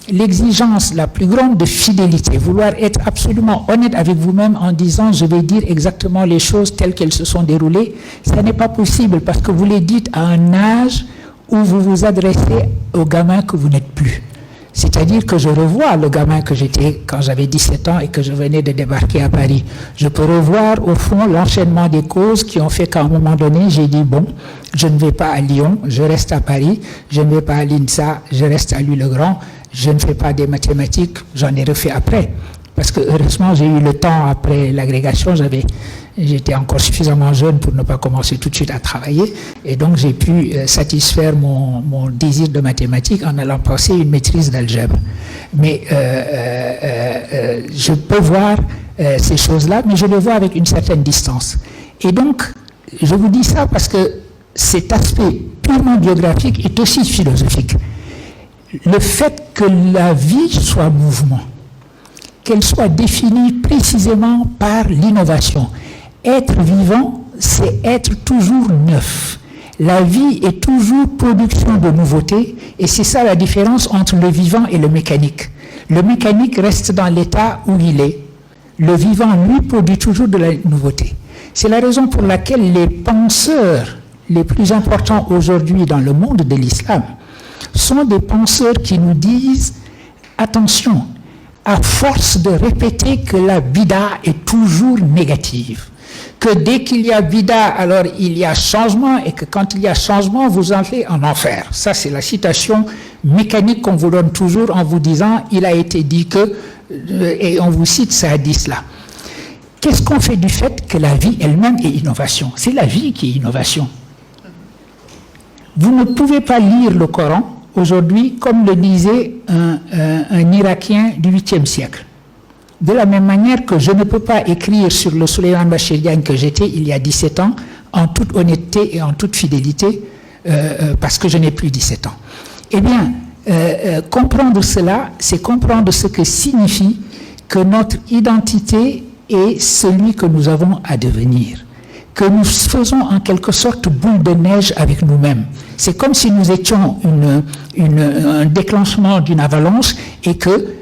E: l'exigence la plus grande de fidélité, vouloir être absolument honnête avec vous-même en disant je vais dire exactement les choses telles qu'elles se sont déroulées. Ça n'est pas possible parce que vous les dites à un âge où vous vous adressez au gamin que vous n'êtes plus. C'est-à-dire que je revois le gamin que j'étais quand j'avais 17 ans et que je venais de débarquer à Paris. Je peux revoir au fond l'enchaînement des causes qui ont fait qu'à un moment donné, j'ai dit bon, je ne vais pas à Lyon, je reste à Paris, je ne vais pas à l'INSA, je reste à Louis-le-Grand, je ne fais pas des mathématiques, j'en ai refait après. Parce que heureusement, j'ai eu le temps après l'agrégation, j'étais encore suffisamment jeune pour ne pas commencer tout de suite à travailler, et donc j'ai pu satisfaire mon désir de mathématiques en allant passer une maîtrise d'algèbre. Mais je peux voir ces choses-là, mais je les vois avec une certaine distance. Et donc, je vous dis ça parce que cet aspect purement biographique est aussi philosophique. Le fait que la vie soit mouvement, qu'elle soit définie précisément par l'innovation. Être vivant, c'est être toujours neuf. La vie est toujours production de nouveautés, et c'est ça la différence entre le vivant et le mécanique. Le mécanique reste dans l'état où il est. Le vivant, lui, produit toujours de la nouveauté. C'est la raison pour laquelle les penseurs les plus importants aujourd'hui dans le monde de l'islam sont des penseurs qui nous disent « Attention, à force de répéter que la bida est toujours négative, que dès qu'il y a bida, alors il y a changement, et que quand il y a changement, vous entrez en enfer. » Ça, c'est la citation mécanique qu'on vous donne toujours en vous disant « il a été dit que », et on vous cite ce hadith-là. Qu'est-ce qu'on fait du fait que la vie elle-même est innovation? C'est la vie qui est innovation. Vous ne pouvez pas lire le Coran aujourd'hui, comme le disait un Irakien du 8e siècle. De la même manière que je ne peux pas écrire sur le Souleymane Bachirian que j'étais il y a 17 ans, en toute honnêteté et en toute fidélité, parce que je n'ai plus 17 ans. Eh bien, comprendre cela, c'est comprendre ce que signifie que notre identité est celui que nous avons à devenir, que nous faisons en quelque sorte boule de neige avec nous-mêmes. C'est comme si nous étions un déclenchement d'une avalanche et que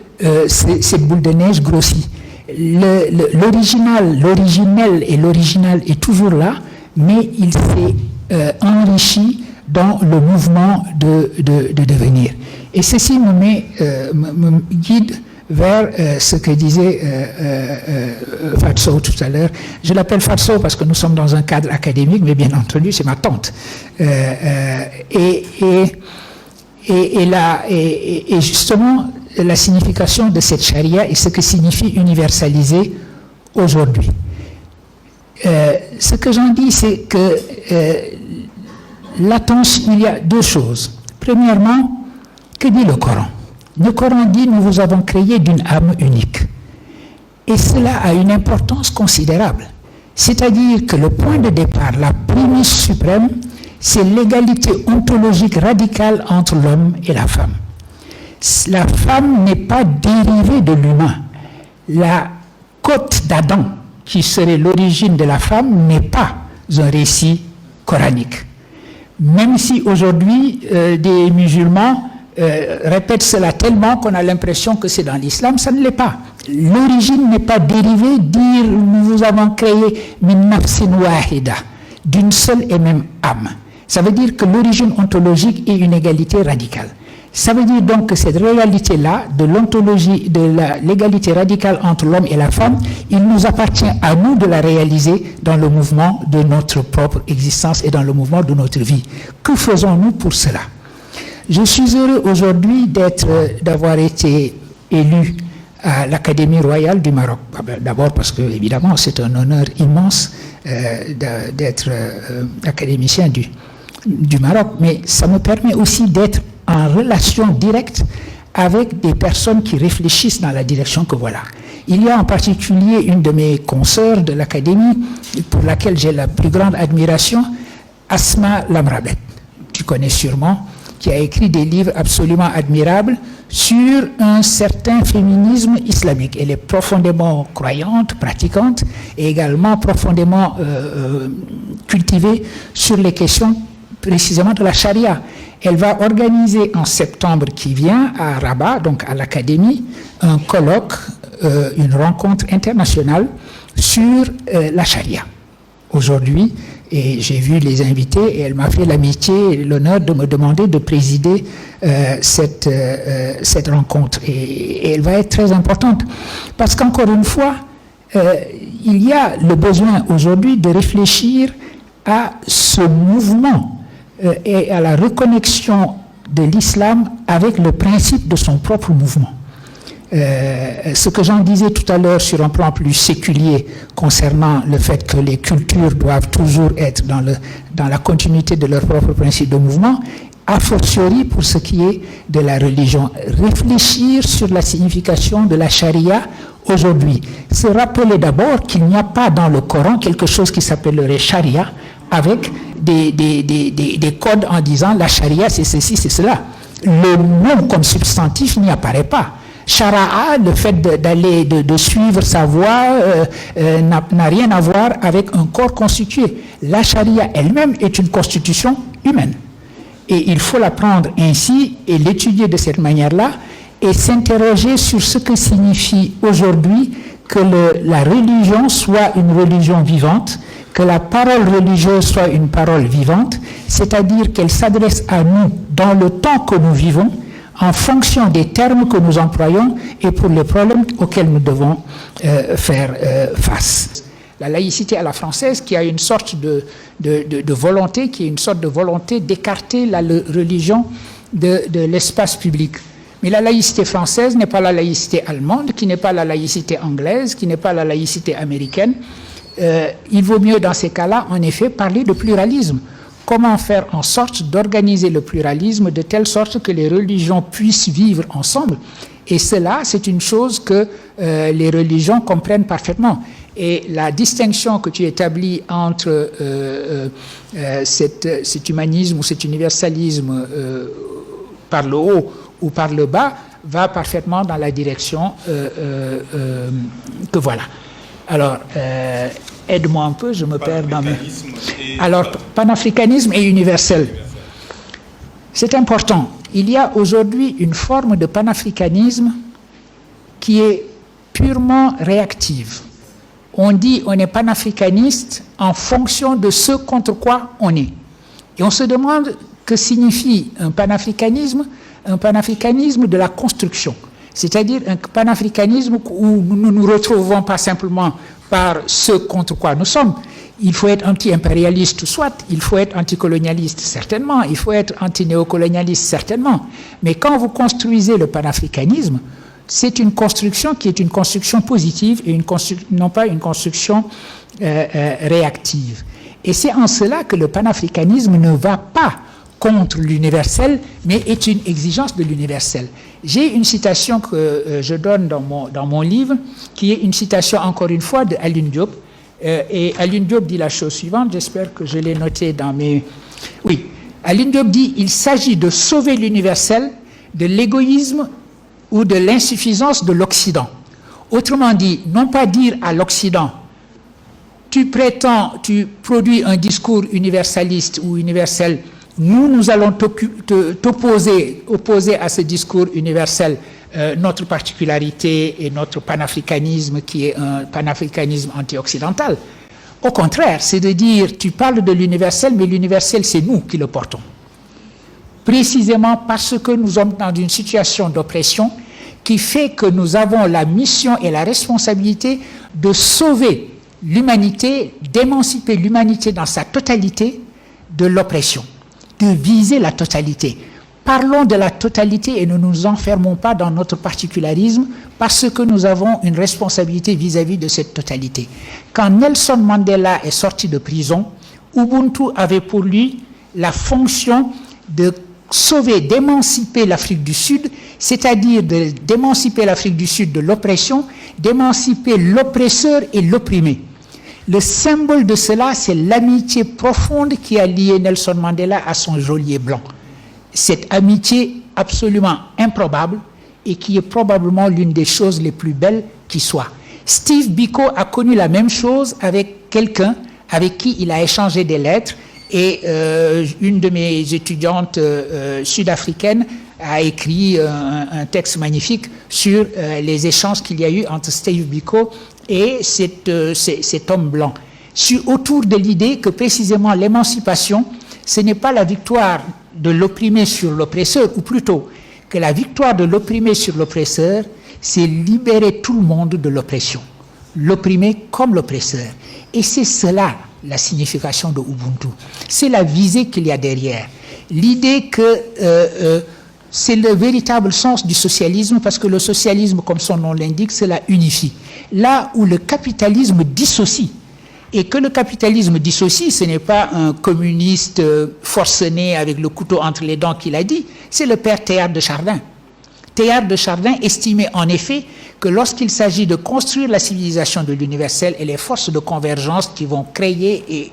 E: cette boule de neige grossit. L'originel et l'original est toujours là, mais il s'est enrichi dans le mouvement de devenir. Et ceci me guide vers ce que disait Fatso tout à l'heure. Je l'appelle Fatso parce que nous sommes dans un cadre académique, mais bien entendu, c'est ma tante. Et justement, la signification de cette charia et ce que signifie universaliser aujourd'hui. Ce que j'en dis, c'est que l'attention, il y a deux choses. Premièrement, que dit le Coran? Le Coran dit « Nous vous avons créé d'une âme unique ». Et cela a une importance considérable. C'est-à-dire que le point de départ, la prémisse suprême, c'est l'égalité ontologique radicale entre l'homme et la femme. La femme n'est pas dérivée de l'humain. La côte d'Adam, qui serait l'origine de la femme, n'est pas un récit coranique. Même si aujourd'hui, des musulmans répètent cela tellement qu'on a l'impression que c'est dans l'islam, ça ne l'est pas. l'origine n'est pas dérivée, dire nous avons créé min nafsin wahida, d'une seule et même âme. Ça veut dire que l'origine ontologique est une égalité radicale. Ça veut dire donc que cette réalité-là, de l'ontologie, de l'égalité radicale entre l'homme et la femme, il nous appartient à nous de la réaliser dans le mouvement de notre propre existence et dans le mouvement de notre vie. Que faisons-nous pour cela? Je suis heureux aujourd'hui d'avoir été élu à l'Académie royale du Maroc. D'abord parce que, évidemment, c'est un honneur immense d'être académicien du Maroc, mais ça me permet aussi d'être en relation directe avec des personnes qui réfléchissent dans la direction que voilà. Il y a en particulier une de mes consoeurs de l'Académie, pour laquelle j'ai la plus grande admiration, Asma Lamrabet, tu connais sûrement, qui a écrit des livres absolument admirables sur un certain féminisme islamique. Elle est profondément croyante, pratiquante, et également profondément cultivée sur les questions précisément de la charia. Elle va organiser en septembre qui vient à Rabat, donc à l'Académie, un colloque, une rencontre internationale sur la charia. Aujourd'hui, et j'ai vu les invités, et elle m'a fait l'amitié et l'honneur de me demander de présider cette rencontre. Et elle va être très importante, parce qu'encore une fois, il y a le besoin aujourd'hui de réfléchir à ce mouvement et à la reconnexion de l'islam avec le principe de son propre mouvement. Ce que j'en disais tout à l'heure sur un plan plus séculier concernant le fait que les cultures doivent toujours être dans la continuité de leur propre principe de mouvement, a fortiori pour ce qui est de la religion. Réfléchir sur la signification de la charia aujourd'hui. Se rappeler d'abord qu'il n'y a pas dans le Coran quelque chose qui s'appellerait charia avec des codes en disant la charia c'est ceci, c'est cela. Le mot comme substantif n'y apparaît pas. Shara'a, le fait de suivre sa voie, n'a rien à voir avec un corps constitué. La charia elle-même est une constitution humaine. Et il faut la prendre ainsi et l'étudier de cette manière-là et s'interroger sur ce que signifie aujourd'hui que la religion soit une religion vivante, que la parole religieuse soit une parole vivante, c'est-à-dire qu'elle s'adresse à nous dans le temps que nous vivons, en fonction des termes que nous employons et pour les problèmes auxquels nous devons faire face. La laïcité à la française qui a une sorte de volonté, qui est une sorte de volonté d'écarter la religion de l'espace public. Mais la laïcité française n'est pas la laïcité allemande, qui n'est pas la laïcité anglaise, qui n'est pas la laïcité américaine. Il vaut mieux dans ces cas-là, en effet, parler de pluralisme. Comment faire en sorte d'organiser le pluralisme de telle sorte que les religions puissent vivre ensemble. Et cela, c'est une chose que les religions comprennent parfaitement. Et la distinction que tu établis entre cet humanisme ou cet universalisme par le haut ou par le bas va parfaitement dans la direction que voilà. Alors, aide-moi un peu, je me perds dans mes... Alors, panafricanisme et universel. C'est important. Il y a aujourd'hui une forme de panafricanisme qui est purement réactive. On dit on est panafricaniste en fonction de ce contre quoi on est. Et on se demande que signifie un panafricanisme de la construction. C'est-à-dire un panafricanisme où nous ne nous retrouvons pas simplement par ce contre quoi nous sommes. Il faut être anti-impérialiste, soit, il faut être anticolonialiste, certainement, il faut être anti-néocolonialiste, certainement. Mais quand vous construisez le panafricanisme, c'est une construction qui est une construction positive et non pas une construction réactive. Et c'est en cela que le panafricanisme ne va pas contre l'universel, mais est une exigence de l'universel. J'ai une citation que je donne dans mon livre, qui est une citation, encore une fois, de Alioune Diop. Et Alioune Diop dit la chose suivante, j'espère que je l'ai noté dans mes... Oui, Alioune Diop dit « Il s'agit de sauver l'universel de l'égoïsme ou de l'insuffisance de l'Occident. » Autrement dit, non pas dire à l'Occident « Tu produis un discours universaliste ou universel, nous allons t'opposer à ce discours universel notre particularité et notre panafricanisme qui est un panafricanisme anti-occidental. Au contraire, c'est de dire, tu parles de l'universel, mais l'universel, c'est nous qui le portons. Précisément parce que nous sommes dans une situation d'oppression qui fait que nous avons la mission et la responsabilité de sauver l'humanité, d'émanciper l'humanité dans sa totalité de l'oppression, de viser la totalité. Parlons de la totalité et ne nous enfermons pas dans notre particularisme parce que nous avons une responsabilité vis-à-vis de cette totalité. Quand Nelson Mandela est sorti de prison, Ubuntu avait pour lui la fonction de sauver, d'émanciper l'Afrique du Sud, c'est-à-dire d'émanciper l'Afrique du Sud de l'oppression, d'émanciper l'oppresseur et l'opprimé. Le symbole de cela, c'est l'amitié profonde qui a lié Nelson Mandela à son geôlier blanc. Cette amitié absolument improbable et qui est probablement l'une des choses les plus belles qui soient. Steve Biko a connu la même chose avec quelqu'un avec qui il a échangé des lettres et une de mes étudiantes sud-africaines a écrit un texte magnifique sur les échanges qu'il y a eu entre Steve Biko et cet homme blanc. Autour de l'idée que précisément l'émancipation, ce n'est pas la victoire de l'opprimé sur l'oppresseur, ou plutôt que la victoire de l'opprimé sur l'oppresseur, c'est libérer tout le monde de l'oppression. L'opprimé comme l'oppresseur. Et c'est cela la signification de Ubuntu. C'est la visée qu'il y a derrière. L'idée que c'est le véritable sens du socialisme, parce que le socialisme, comme son nom l'indique, cela unifie. Là où le capitalisme dissocie, et que le capitalisme dissocie, ce n'est pas un communiste forcené avec le couteau entre les dents qui l'a dit, c'est le père Théard de Chardin. Théard de Chardin estimait en effet que lorsqu'il s'agit de construire la civilisation de l'universel et les forces de convergence qui vont créer et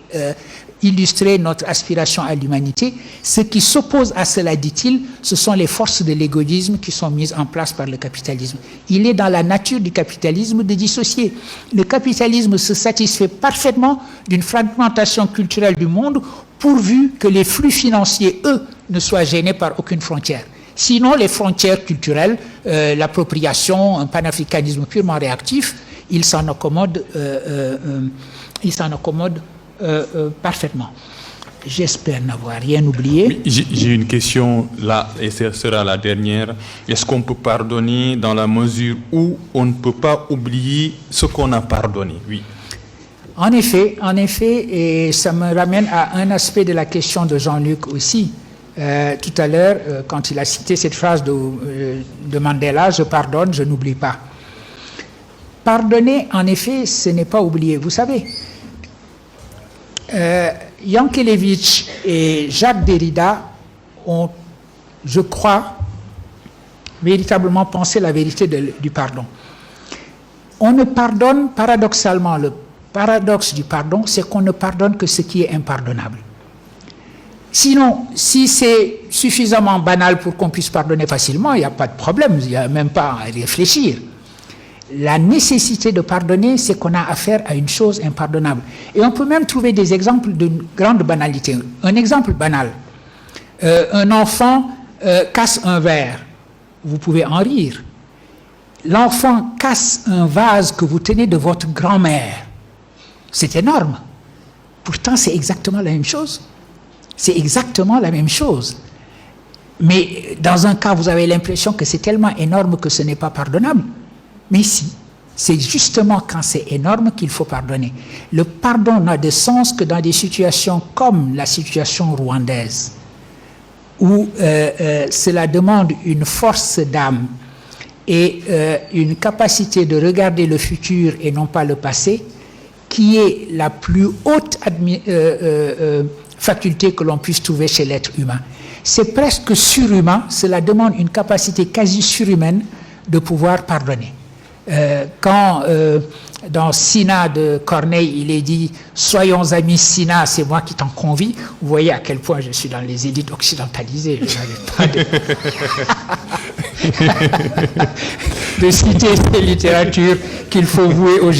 E: illustrer notre aspiration à l'humanité, ce qui s'oppose à cela, dit-il, ce sont les forces de l'égoïsme qui sont mises en place par le capitalisme. Il est dans la nature du capitalisme de dissocier. Le capitalisme se satisfait parfaitement d'une fragmentation culturelle du monde pourvu que les flux financiers, eux, ne soient gênés par aucune frontière. Sinon, les frontières culturelles, l'appropriation, un panafricanisme purement réactif, ils s'en accommodent parfaitement. J'espère n'avoir rien oublié.
D: J'ai une question là, et ce sera la dernière. Est-ce qu'on peut pardonner dans la mesure où on ne peut pas oublier ce qu'on a pardonné? Oui.
E: En effet, et ça me ramène à un aspect de la question de Jean-Luc aussi. Tout à l'heure, quand il a cité cette phrase de Mandela, je pardonne, je n'oublie pas. Pardonner, en effet, ce n'est pas oublier. Vous savez, Yankelevitch et Jacques Derrida ont, je crois, véritablement pensé la vérité du pardon. On ne pardonne, paradoxalement, le paradoxe du pardon, c'est qu'on ne pardonne que ce qui est impardonnable. Sinon, si c'est suffisamment banal pour qu'on puisse pardonner facilement, il n'y a pas de problème, il n'y a même pas à réfléchir. La nécessité de pardonner, c'est qu'on a affaire à une chose impardonnable. Et on peut même trouver des exemples de grande banalité. Un exemple banal. Un enfant casse un verre. Vous pouvez en rire. L'enfant casse un vase que vous tenez de votre grand-mère. C'est énorme. Pourtant, c'est exactement la même chose. C'est exactement la même chose. Mais dans un cas, vous avez l'impression que c'est tellement énorme que ce n'est pas pardonnable. Mais si, c'est justement quand c'est énorme qu'il faut pardonner. Le pardon n'a de sens que dans des situations comme la situation rwandaise, où cela demande une force d'âme et une capacité de regarder le futur et non pas le passé, qui est la plus haute faculté que l'on puisse trouver chez l'être humain. C'est presque surhumain, cela demande une capacité quasi surhumaine de pouvoir pardonner. Quand dans Sina de Corneille, il est dit « Soyons amis Sina, c'est moi qui t'en convie », vous voyez à quel point je suis dans les élites occidentalisées, je n'avais pas de citer ces littératures qu'il faut vouer aux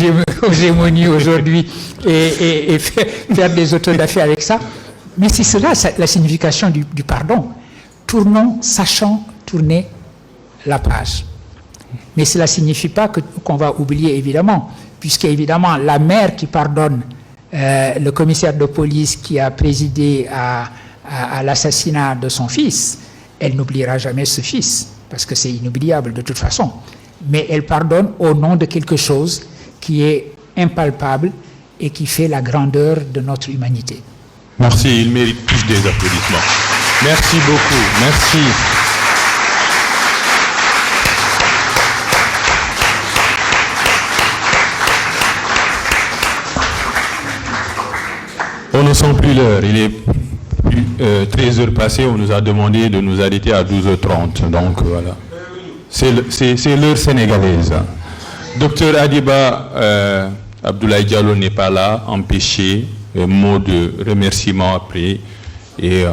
E: gémonies aujourd'hui et faire des auteurs d'affaires avec ça. Mais c'est cela la signification du pardon. Tournons, sachant tourner la page. Mais cela ne signifie pas qu'on va oublier, évidemment, puisqu'évidemment, la mère qui pardonne le commissaire de police qui a présidé à l'assassinat de son fils, elle n'oubliera jamais ce fils, parce que c'est inoubliable de toute façon. Mais elle pardonne au nom de quelque chose qui est impalpable et qui fait la grandeur de notre humanité.
D: Merci, il mérite tous des applaudissements. Merci beaucoup, merci. On ne sent plus l'heure, il est 13 heures passées, on nous a demandé de nous arrêter à 12h30, donc voilà. C'est l'heure sénégalaise. Docteur Adiba Abdoulaye Diallo n'est pas là, empêché, mot de remerciement après, et